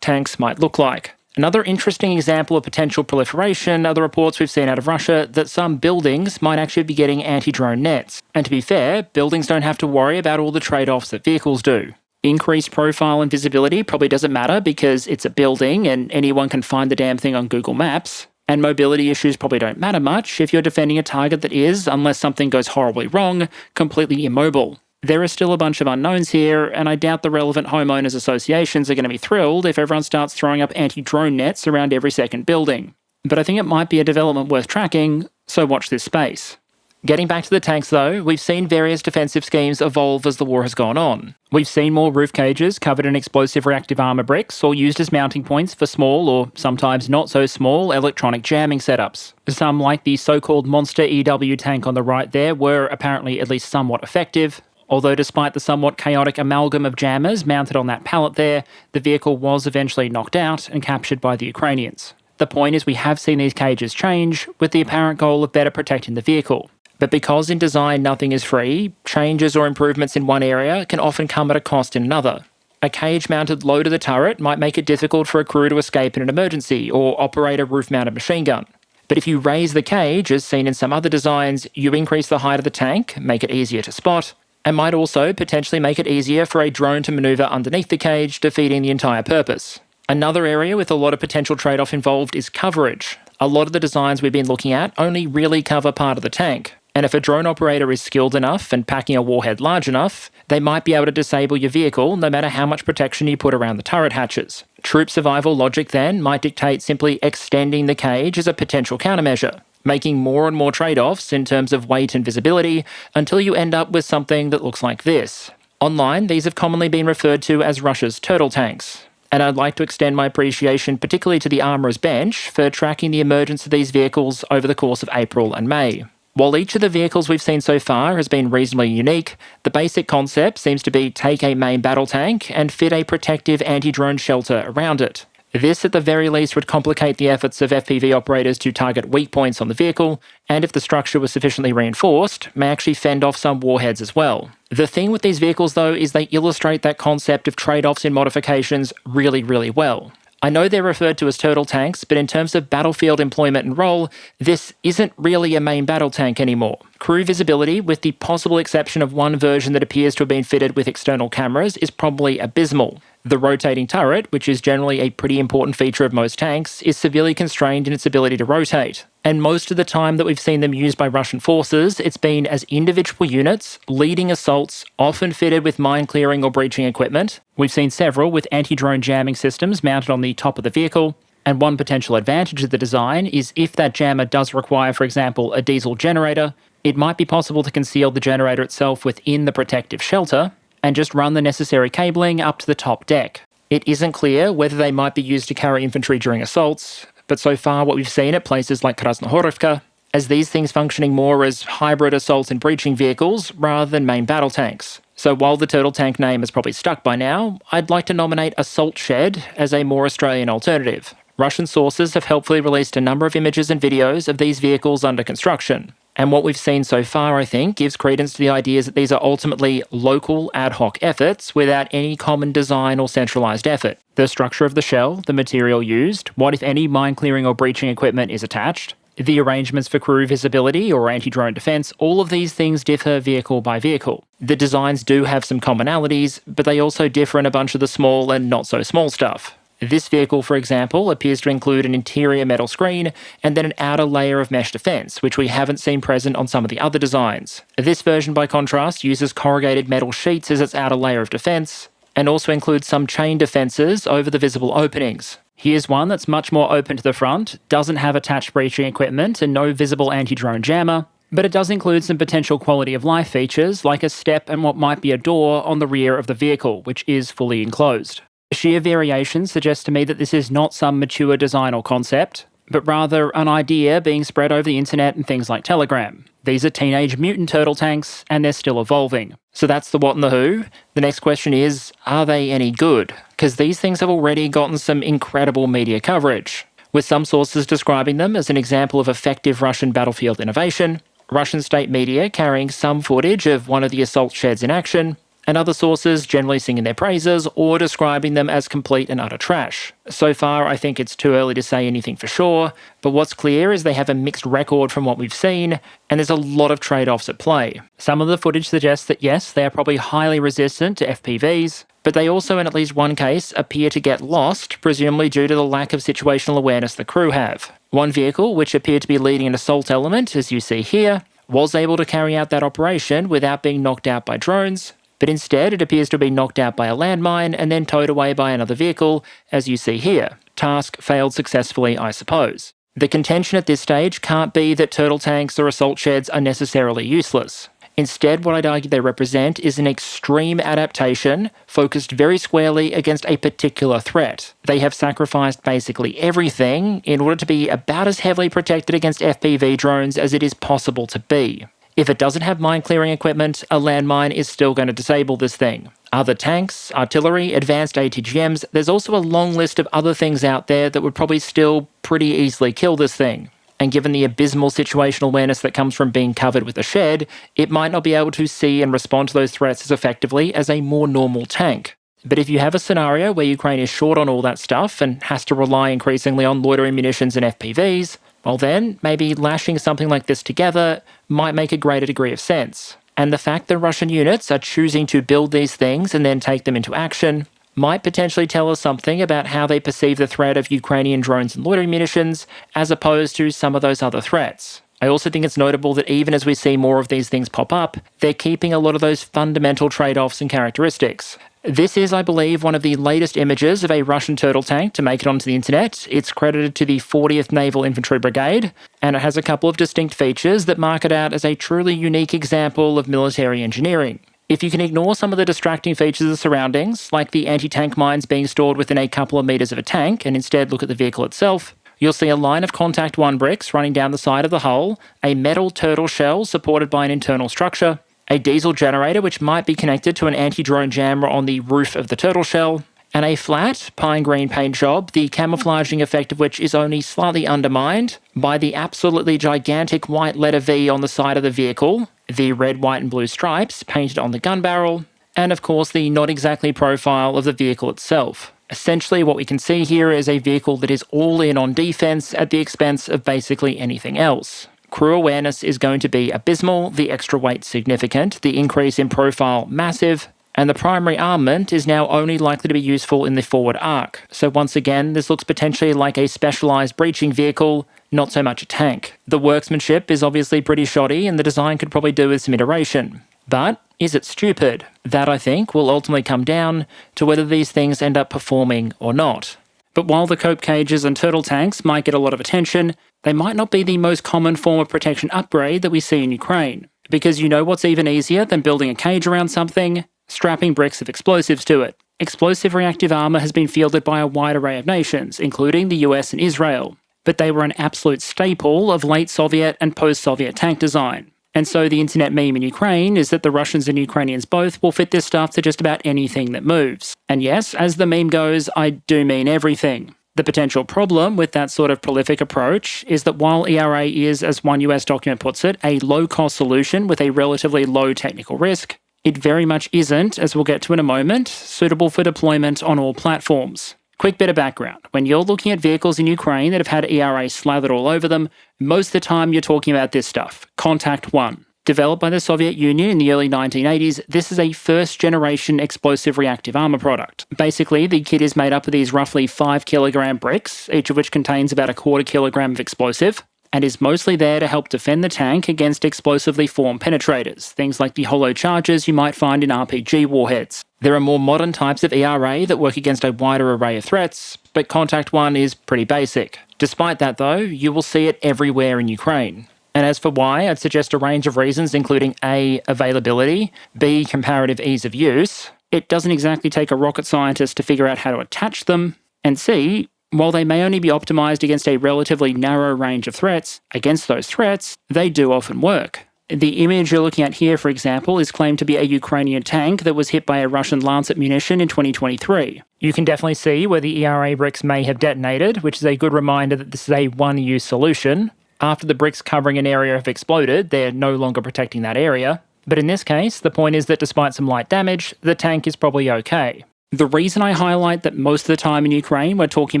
tanks might look like. Another interesting example of potential proliferation are the reports we've seen out of Russia that some buildings might actually be getting anti-drone nets. And to be fair, buildings don't have to worry about all the trade-offs that vehicles do. Increased profile and visibility probably doesn't matter because it's a building and anyone can find the damn thing on Google Maps. And mobility issues probably don't matter much if you're defending a target that is, unless something goes horribly wrong, completely immobile. There are still a bunch of unknowns here, and I doubt the relevant homeowners associations are going to be thrilled if everyone starts throwing up anti-drone nets around every second building. But I think it might be a development worth tracking, so watch this space. Getting back to the tanks though, we've seen various defensive schemes evolve as the war has gone on. We've seen more roof cages covered in explosive reactive armour bricks or used as mounting points for small, or sometimes not so small, electronic jamming setups. Some, like the so-called Monster EW tank on the right there, were apparently at least somewhat effective. Although despite the somewhat chaotic amalgam of jammers mounted on that pallet there, the vehicle was eventually knocked out and captured by the Ukrainians. The point is we have seen these cages change, with the apparent goal of better protecting the vehicle. But because in design nothing is free, changes or improvements in one area can often come at a cost in another. A cage mounted low to the turret might make it difficult for a crew to escape in an emergency or operate a roof-mounted machine gun. But if you raise the cage, as seen in some other designs, you increase the height of the tank, make it easier to spot, and might also potentially make it easier for a drone to maneuver underneath the cage, defeating the entire purpose. Another area with a lot of potential trade-off involved is coverage. A lot of the designs we've been looking at only really cover part of the tank, and if a drone operator is skilled enough and packing a warhead large enough, they might be able to disable your vehicle no matter how much protection you put around the turret hatches. Troop survival logic then might dictate simply extending the cage as a potential countermeasure, making more and more trade-offs in terms of weight and visibility until you end up with something that looks like this. Online, these have commonly been referred to as Russia's turtle tanks, and I'd like to extend my appreciation particularly to the Armour's bench for tracking the emergence of these vehicles over the course of April and May. While each of the vehicles we've seen so far has been reasonably unique, the basic concept seems to be take a main battle tank and fit a protective anti-drone shelter around it. This, at the very least, would complicate the efforts of FPV operators to target weak points on the vehicle, and if the structure was sufficiently reinforced, may actually fend off some warheads as well. The thing with these vehicles, though, is they illustrate that concept of trade-offs in modifications really, really well. I know they're referred to as turtle tanks, but in terms of battlefield employment and role, this isn't really a main battle tank anymore. Crew visibility, with the possible exception of one version that appears to have been fitted with external cameras, is probably abysmal. The rotating turret, which is generally a pretty important feature of most tanks, is severely constrained in its ability to rotate. And most of the time that we've seen them used by Russian forces, it's been as individual units, leading assaults, often fitted with mine-clearing or breaching equipment. We've seen several with anti-drone jamming systems mounted on the top of the vehicle, and one potential advantage of the design is if that jammer does require, for example, a diesel generator, it might be possible to conceal the generator itself within the protective shelter, and just run the necessary cabling up to the top deck. It isn't clear whether they might be used to carry infantry during assaults, but so far what we've seen at places like Krasnohorivka, as these things functioning more as hybrid assault and breaching vehicles rather than main battle tanks. So while the turtle tank name is probably stuck by now, I'd like to nominate Assault Shed as a more Australian alternative. Russian sources have helpfully released a number of images and videos of these vehicles under construction. And what we've seen so far, I think, gives credence to the ideas that these are ultimately local ad hoc efforts without any common design or centralised effort. The structure of the shell, the material used, what if any mine clearing or breaching equipment is attached, the arrangements for crew visibility or anti-drone defence, all of these things differ vehicle by vehicle. The designs do have some commonalities, but they also differ in a bunch of the small and not so small stuff. This vehicle, for example, appears to include an interior metal screen and then an outer layer of mesh defence, which we haven't seen present on some of the other designs. This version, by contrast, uses corrugated metal sheets as its outer layer of defence, and also includes some chain defences over the visible openings. Here's one that's much more open to the front, doesn't have attached breaching equipment and no visible anti-drone jammer, but it does include some potential quality of life features like a step and what might be a door on the rear of the vehicle, which is fully enclosed. Sheer variation suggests to me that this is not some mature design or concept, but rather an idea being spread over the internet and things like Telegram. These are teenage mutant turtle tanks, and they're still evolving. So that's the what and the who. The next question is, are they any good? Because these things have already gotten some incredible media coverage, with some sources describing them as an example of effective Russian battlefield innovation, Russian state media carrying some footage of one of the assault sheds in action, and other sources generally singing their praises or describing them as complete and utter trash. So far, I think it's too early to say anything for sure, but what's clear is they have a mixed record from what we've seen, and there's a lot of trade-offs at play. Some of the footage suggests that yes, they are probably highly resistant to FPVs, but they also, in at least one case, appear to get lost, presumably due to the lack of situational awareness the crew have. One vehicle, which appeared to be leading an assault element, as you see here, was able to carry out that operation without being knocked out by drones, but instead it appears to be knocked out by a landmine and then towed away by another vehicle, as you see here. Task failed successfully, I suppose. The contention at this stage can't be that turtle tanks or assault sheds are necessarily useless. Instead, what I'd argue they represent is an extreme adaptation focused very squarely against a particular threat. They have sacrificed basically everything in order to be about as heavily protected against FPV drones as it is possible to be. If it doesn't have mine-clearing equipment, a landmine is still going to disable this thing. Other tanks, artillery, advanced ATGMs, there's also a long list of other things out there that would probably still pretty easily kill this thing. And given the abysmal situational awareness that comes from being covered with a shed, it might not be able to see and respond to those threats as effectively as a more normal tank. But if you have a scenario where Ukraine is short on all that stuff and has to rely increasingly on loitering munitions and FPVs, well then, maybe lashing something like this together might make a greater degree of sense. And the fact that Russian units are choosing to build these things and then take them into action might potentially tell us something about how they perceive the threat of Ukrainian drones and loitering munitions, as opposed to some of those other threats. I also think it's notable that even as we see more of these things pop up, they're keeping a lot of those fundamental trade-offs and characteristics. This is, I believe, one of the latest images of a Russian turtle tank to make it onto the internet. It's credited to the 40th Naval Infantry Brigade, and it has a couple of distinct features that mark it out as a truly unique example of military engineering. If you can ignore some of the distracting features of the surroundings, like the anti-tank mines being stored within a couple of meters of a tank, and instead look at the vehicle itself, you'll see a line of Contact 1 bricks running down the side of the hull, a metal turtle shell supported by an internal structure, a diesel generator which might be connected to an anti-drone jammer on the roof of the turtle shell, and a flat, pine green paint job, the camouflaging effect of which is only slightly undermined by the absolutely gigantic white letter V on the side of the vehicle, the red, white and blue stripes painted on the gun barrel, and of course the not exactly profile of the vehicle itself. Essentially what we can see here is a vehicle that is all in on defense at the expense of basically anything else. Crew awareness is going to be abysmal, the extra weight significant, the increase in profile massive, and the primary armament is now only likely to be useful in the forward arc. So once again, this looks potentially like a specialised breaching vehicle, not so much a tank. The workmanship is obviously pretty shoddy and the design could probably do with some iteration. But is it stupid? That, I think, will ultimately come down to whether these things end up performing or not. But while the cope cages and turtle tanks might get a lot of attention, they might not be the most common form of protection upgrade that we see in Ukraine. Because you know what's even easier than building a cage around something? Strapping bricks of explosives to it. Explosive reactive armour has been fielded by a wide array of nations, including the US and Israel. But they were an absolute staple of late Soviet and post-Soviet tank design. And so the internet meme in Ukraine is that the Russians and Ukrainians both will fit this stuff to just about anything that moves. And yes, as the meme goes, I do mean everything. The potential problem with that sort of prolific approach is that while ERA is, as one US document puts it, a low-cost solution with a relatively low technical risk, it very much isn't, as we'll get to in a moment, suitable for deployment on all platforms. Quick bit of background. When you're looking at vehicles in Ukraine that have had ERA slathered all over them, most of the time you're talking about this stuff, Contact 1. Developed by the Soviet Union in the early 1980s, this is a first-generation explosive reactive armour product. Basically, the kit is made up of these roughly 5 kilogram bricks, each of which contains about a quarter kilogram of explosive. and is mostly there to help defend the tank against explosively formed penetrators, things like the hollow charges you might find in RPG warheads. There are more modern types of ERA that work against a wider array of threats, but Contact 1 is pretty basic. Despite that though, you will see it everywhere in Ukraine. And as for why, I'd suggest a range of reasons including A, availability, B, comparative ease of use. It doesn't exactly take a rocket scientist to figure out how to attach them, and C, while they may only be optimised against a relatively narrow range of threats, against those threats, they do often work. The image you're looking at here, for example, is claimed to be a Ukrainian tank that was hit by a Russian Lancet munition in 2023. You can definitely see where the ERA bricks may have detonated, which is a good reminder that this is a one-use solution. After the bricks covering an area have exploded, they're no longer protecting that area. But in this case, the point is that despite some light damage, the tank is probably okay. The reason I highlight that most of the time in Ukraine we're talking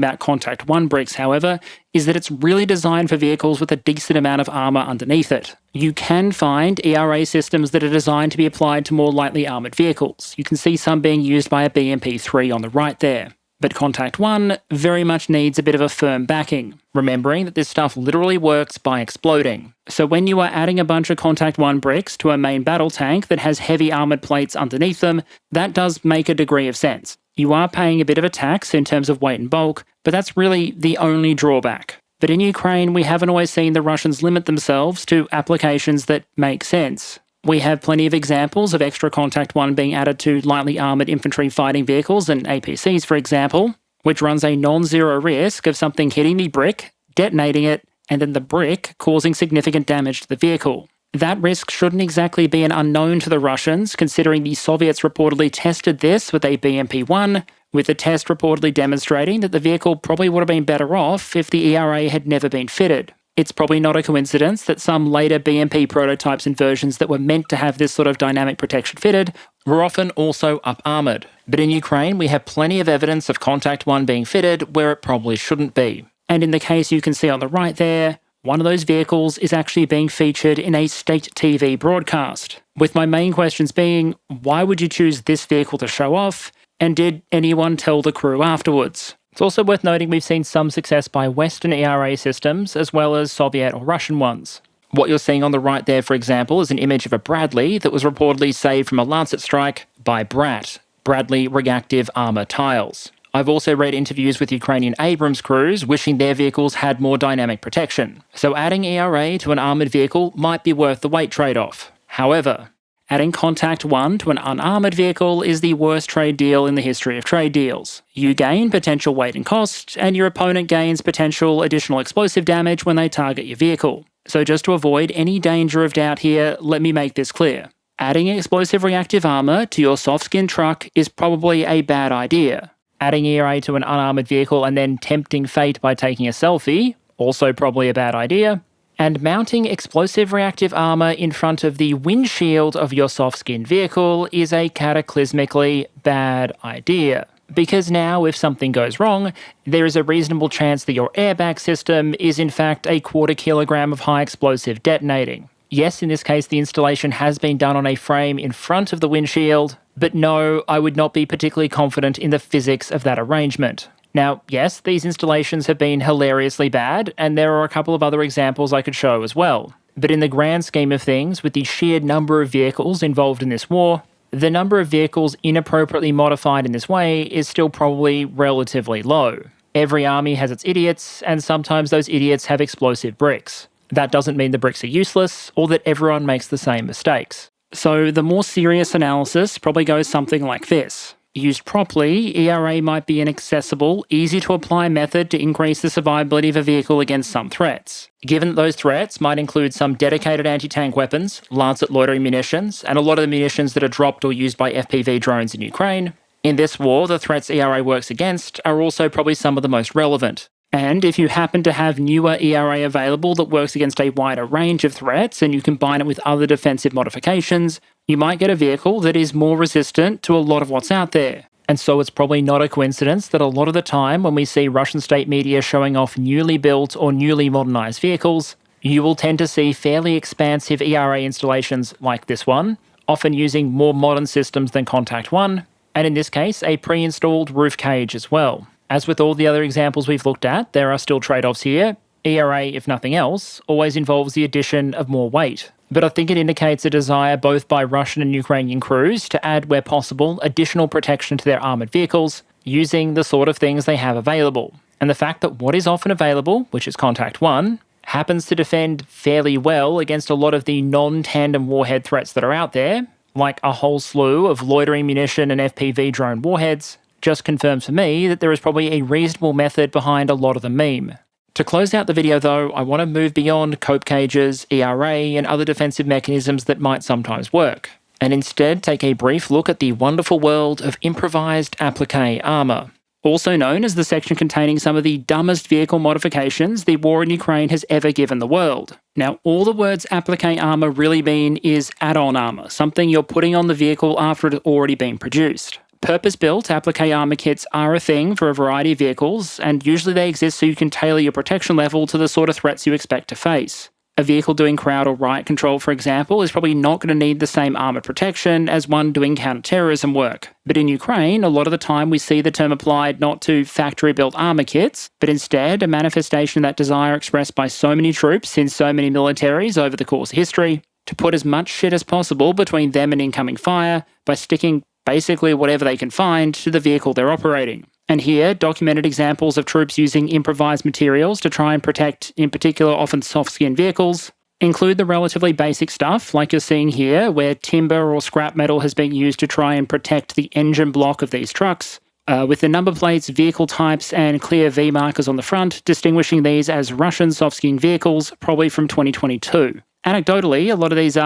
about Contact 1 bricks, however, is that it's really designed for vehicles with a decent amount of armour underneath it. You can find ERA systems that are designed to be applied to more lightly armoured vehicles. You can see some being used by a BMP-3 on the right there. But Contact 1 very much needs a bit of a firm backing, remembering that this stuff literally works by exploding. So when you are adding a bunch of Contact 1 bricks to a main battle tank that has heavy armoured plates underneath them, that does make a degree of sense. You are paying a bit of a tax in terms of weight and bulk, but that's really the only drawback. But in Ukraine, we haven't always seen the Russians limit themselves to applications that make sense. We have plenty of examples of extra Contact 1 being added to lightly armoured infantry fighting vehicles and APCs, for example, which runs a non-zero risk of something hitting the brick, detonating it, and then the brick causing significant damage to the vehicle. That risk shouldn't exactly be an unknown to the Russians, considering the Soviets reportedly tested this with a BMP-1, with the test reportedly demonstrating that the vehicle probably would have been better off if the ERA had never been fitted. It's probably not a coincidence that some later BMP prototypes and versions that were meant to have this sort of dynamic protection fitted were often also up-armoured. But in Ukraine, we have plenty of evidence of Contact 1 being fitted where it probably shouldn't be. And in the case you can see on the right there, one of those vehicles is actually being featured in a state TV broadcast. With my main questions being, why would you choose this vehicle to show off? And did anyone tell the crew afterwards? It's also worth noting we've seen some success by Western ERA systems as well as Soviet or Russian ones. What you're seeing on the right there, for example, is an image of a Bradley that was reportedly saved from a Lancet strike by BRAT, Bradley Reactive Armour Tiles. I've also read interviews with Ukrainian Abrams crews wishing their vehicles had more dynamic protection. So adding ERA to an armoured vehicle might be worth the weight trade-off. However, adding Contact 1 to an unarmoured vehicle is the worst trade deal in the history of trade deals. You gain potential weight and cost, and your opponent gains potential additional explosive damage when they target your vehicle. So just to avoid any danger of doubt here, let me make this clear. Adding explosive reactive armour to your soft-skin truck is probably a bad idea. Adding ERA to an unarmoured vehicle and then tempting fate by taking a selfie, also probably a bad idea. And mounting explosive reactive armour in front of the windshield of your soft-skin vehicle is a cataclysmically bad idea. Because now, if something goes wrong, there is a reasonable chance that your airbag system is in fact a 1/4 kilogram of high explosive detonating. Yes, in this case the installation has been done on a frame in front of the windshield, but no, I would not be particularly confident in the physics of that arrangement. Now, yes, these installations have been hilariously bad, and there are a couple of other examples I could show as well. But in the grand scheme of things, with the sheer number of vehicles involved in this war, the number of vehicles inappropriately modified in this way is still probably relatively low. Every army has its idiots, and sometimes those idiots have explosive bricks. That doesn't mean the bricks are useless, or that everyone makes the same mistakes. So the more serious analysis probably goes something like this. Used properly, ERA might be an accessible, easy-to-apply method to increase the survivability of a vehicle against some threats. Given that those threats might include some dedicated anti-tank weapons, Lancet loitering munitions, and a lot of the munitions that are dropped or used by FPV drones in Ukraine, in this war, the threats ERA works against are also probably some of the most relevant. And if you happen to have newer ERA available that works against a wider range of threats and you combine it with other defensive modifications, you might get a vehicle that is more resistant to a lot of what's out there. And so it's probably not a coincidence that a lot of the time when we see Russian state media showing off newly built or newly modernised vehicles, you will tend to see fairly expansive ERA installations like this one, often using more modern systems than Contact 1, and in this case a pre-installed roof cage as well. As with all the other examples we've looked at, there are still trade-offs here. ERA, if nothing else, always involves the addition of more weight. But I think it indicates a desire both by Russian and Ukrainian crews to add, where possible, additional protection to their armoured vehicles, using the sort of things they have available. And the fact that what is often available, which is Contact 1, happens to defend fairly well against a lot of the non-tandem warhead threats that are out there, like a whole slew of loitering munition and FPV drone warheads, just confirms for me that there is probably a reasonable method behind a lot of the meme. To close out the video though, I want to move beyond cope cages, ERA, and other defensive mechanisms that might sometimes work, and instead take a brief look at the wonderful world of improvised applique armour. Also known as the section containing some of the dumbest vehicle modifications the war in Ukraine has ever given the world. Now, all the words applique armour really mean is add-on armour, something you're putting on the vehicle after it had already been produced. Purpose-built applique armour kits are a thing for a variety of vehicles, and usually they exist so you can tailor your protection level to the sort of threats you expect to face. A vehicle doing crowd or riot control, for example, is probably not going to need the same armoured protection as one doing counter-terrorism work. But in Ukraine, a lot of the time we see the term applied not to factory-built armour kits, but instead a manifestation of that desire expressed by so many troops in so many militaries over the course of history to put as much shit as possible between them and incoming fire by sticking basically whatever they can find to the vehicle they're operating. And here, documented examples of troops using improvised materials to try and protect, in particular, often soft-skinned vehicles, include the relatively basic stuff, like you're seeing here, where timber or scrap metal has been used to try and protect the engine block of these trucks, with the number plates, vehicle types, and clear V markers on the front, distinguishing these as Russian soft-skinned vehicles, probably from 2022. Anecdotally, a lot of these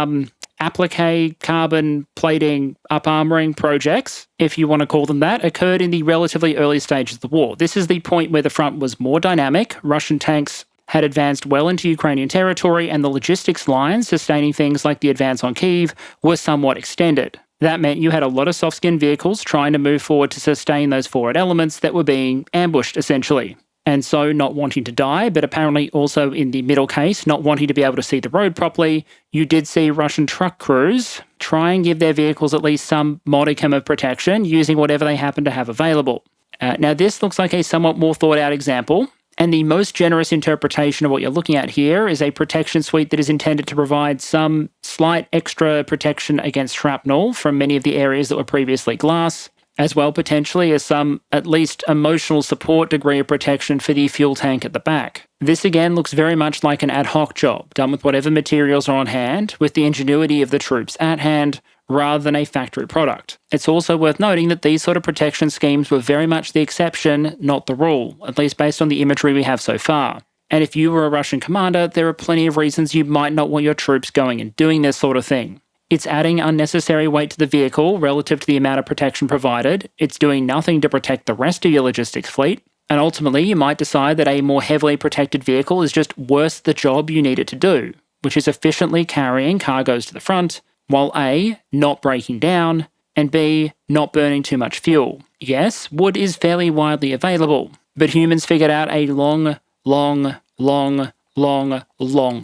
applique, carbon plating, up-armouring projects, if you want to call them that, occurred in the relatively early stages of the war. This is the point where the front was more dynamic, Russian tanks had advanced well into Ukrainian territory, and the logistics lines sustaining things like the advance on Kyiv were somewhat extended. That meant you had a lot of soft-skinned vehicles trying to move forward to sustain those forward elements that were being ambushed, essentially. And so not wanting to die, but apparently also in the middle case, not wanting to be able to see the road properly, you did see Russian truck crews try and give their vehicles at least some modicum of protection using whatever they happen to have available. Now this looks like a somewhat more thought out example, and the most generous interpretation of what you're looking at here is a protection suite that is intended to provide some slight extra protection against shrapnel from many of the areas that were previously glass, as well potentially as some at least emotional support degree of protection for the fuel tank at the back. This again looks very much like an ad hoc job, done with whatever materials are on hand, with the ingenuity of the troops at hand, rather than a factory product. It's also worth noting that these sort of protection schemes were very much the exception, not the rule, at least based on the imagery we have so far. And if you were a Russian commander, there are plenty of reasons you might not want your troops going and doing this sort of thing. It's adding unnecessary weight to the vehicle relative to the amount of protection provided, it's doing nothing to protect the rest of your logistics fleet, and ultimately you might decide that a more heavily protected vehicle is just worth the job you need it to do, which is efficiently carrying cargoes to the front, while A, not breaking down, and B, not burning too much fuel. Yes, wood is fairly widely available, but humans figured out a long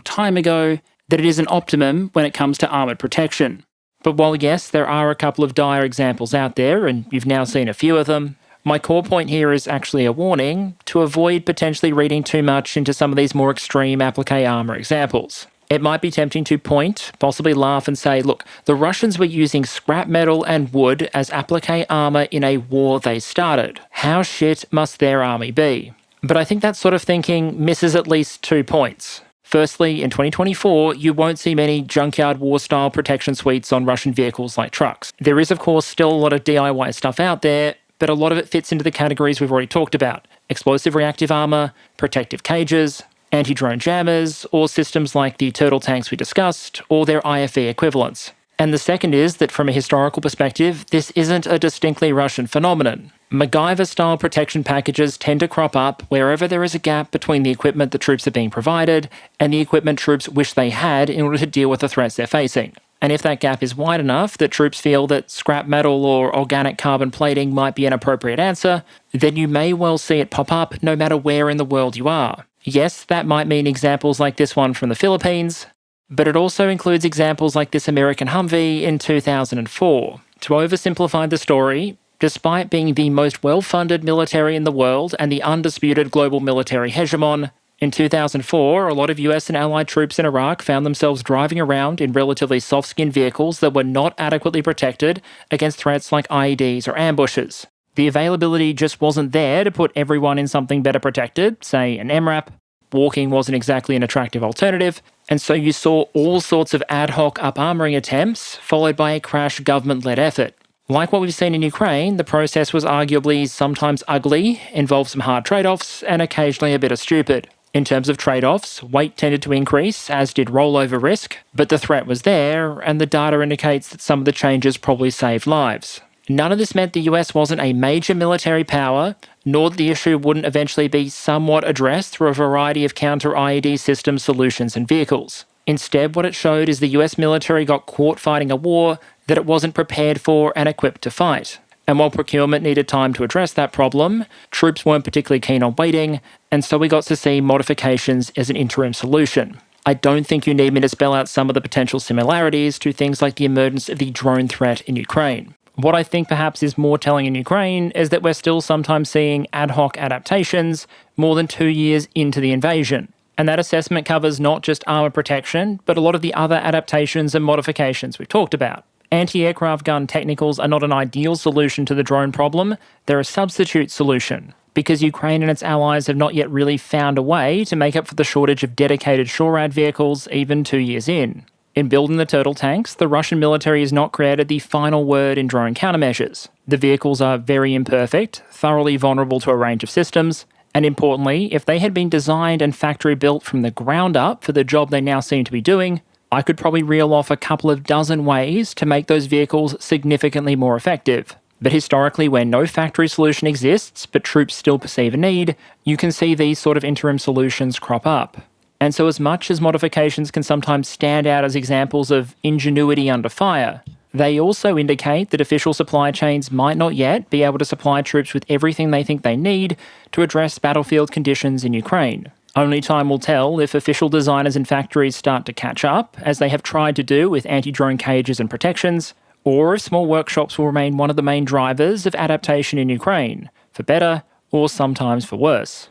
time ago that it is an optimum when it comes to armoured protection. But while yes, there are a couple of dire examples out there, and you've now seen a few of them, my core point here is actually a warning to avoid potentially reading too much into some of these more extreme applique armour examples. It might be tempting to point, possibly laugh and say, look, the Russians were using scrap metal and wood as applique armour in a war they started. How shit must their army be? But I think that sort of thinking misses at least 2 points. Firstly, in 2024, you won't see many junkyard war-style protection suites on Russian vehicles like trucks. There is, of course, still a lot of DIY stuff out there, but a lot of it fits into the categories we've already talked about. Explosive reactive armour, protective cages, anti-drone jammers, or systems like the turtle tanks we discussed, or their IFE equivalents. And the second is that from a historical perspective, this isn't a distinctly Russian phenomenon. MacGyver-style protection packages tend to crop up wherever there is a gap between the equipment the troops are being provided and the equipment troops wish they had in order to deal with the threats they're facing. And if that gap is wide enough that troops feel that scrap metal or organic carbon plating might be an appropriate answer, then you may well see it pop up no matter where in the world you are. Yes, that might mean examples like this one from the Philippines, but it also includes examples like this American Humvee in 2004. To oversimplify the story, despite being the most well-funded military in the world and the undisputed global military hegemon, In 2004, a lot of US and Allied troops in Iraq found themselves driving around in relatively soft-skinned vehicles that were not adequately protected against threats like IEDs or ambushes. The availability just wasn't there to put everyone in something better protected, say an MRAP. Walking wasn't exactly an attractive alternative, and so you saw all sorts of ad hoc up-armouring attempts, followed by a crash government-led effort. Like what we've seen in Ukraine, the process was arguably sometimes ugly, involved some hard trade-offs, and occasionally a bit of stupid. In terms of trade-offs, weight tended to increase, as did rollover risk, but the threat was there, and the data indicates that some of the changes probably saved lives. None of this meant the US wasn't a major military power, nor that the issue wouldn't eventually be somewhat addressed through a variety of counter-IED system solutions and vehicles. Instead, what it showed is the US military got caught fighting a war that it wasn't prepared for and equipped to fight. And while procurement needed time to address that problem, troops weren't particularly keen on waiting, and so we got to see modifications as an interim solution. I don't think you need me to spell out some of the potential similarities to things like the emergence of the drone threat in Ukraine. What I think perhaps is more telling in Ukraine is that we're still sometimes seeing ad hoc adaptations more than 2 years into the invasion. And that assessment covers not just armour protection, but a lot of the other adaptations and modifications we've talked about. Anti-aircraft gun technicals are not an ideal solution to the drone problem, they're a substitute solution, because Ukraine and its allies have not yet really found a way to make up for the shortage of dedicated SHORAD vehicles even 2 years in. In building the turtle tanks, the Russian military has not created the final word in drone countermeasures. The vehicles are very imperfect, thoroughly vulnerable to a range of systems, and importantly, if they had been designed and factory built from the ground up for the job they now seem to be doing, I could probably reel off a couple of dozen ways to make those vehicles significantly more effective. But historically, where no factory solution exists, but troops still perceive a need, you can see these sort of interim solutions crop up. And so as much as modifications can sometimes stand out as examples of ingenuity under fire, they also indicate that official supply chains might not yet be able to supply troops with everything they think they need to address battlefield conditions in Ukraine. Only time will tell if official designers and factories start to catch up, as they have tried to do with anti-drone cages and protections, or if small workshops will remain one of the main drivers of adaptation in Ukraine, for better or sometimes for worse.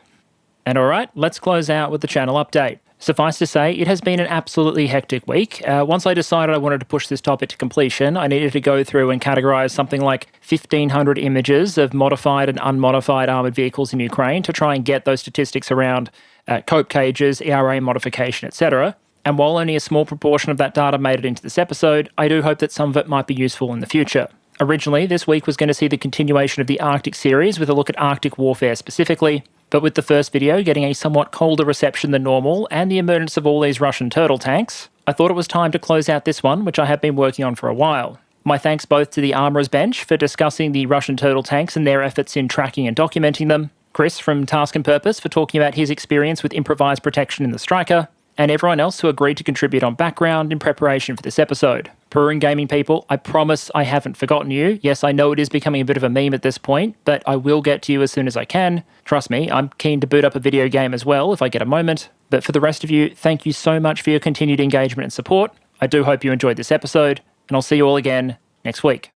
And alright, let's close out with the channel update. Suffice to say, it has been an absolutely hectic week. Once I decided I wanted to push this topic to completion, I needed to go through and categorise something like 1,500 images of modified and unmodified armoured vehicles in Ukraine to try and get those statistics around cope cages, ERA modification, etc. And while only a small proportion of that data made it into this episode, I do hope that some of it might be useful in the future. Originally, this week was going to see the continuation of the Arctic series with a look at Arctic warfare specifically, but with the first video getting a somewhat colder reception than normal and the emergence of all these Russian turtle tanks, I thought it was time to close out this one, which I have been working on for a while. My thanks both to the Armour's bench for discussing the Russian turtle tanks and their efforts in tracking and documenting them, Chris from Task and Purpose for talking about his experience with improvised protection in the Striker, and everyone else who agreed to contribute on background in preparation for this episode. Purring Gaming people, I promise I haven't forgotten you. Yes, I know it is becoming a bit of a meme at this point, but I will get to you as soon as I can. Trust me, I'm keen to boot up a video game as well if I get a moment. But for the rest of you, thank you so much for your continued engagement and support. I do hope you enjoyed this episode, and I'll see you all again next week.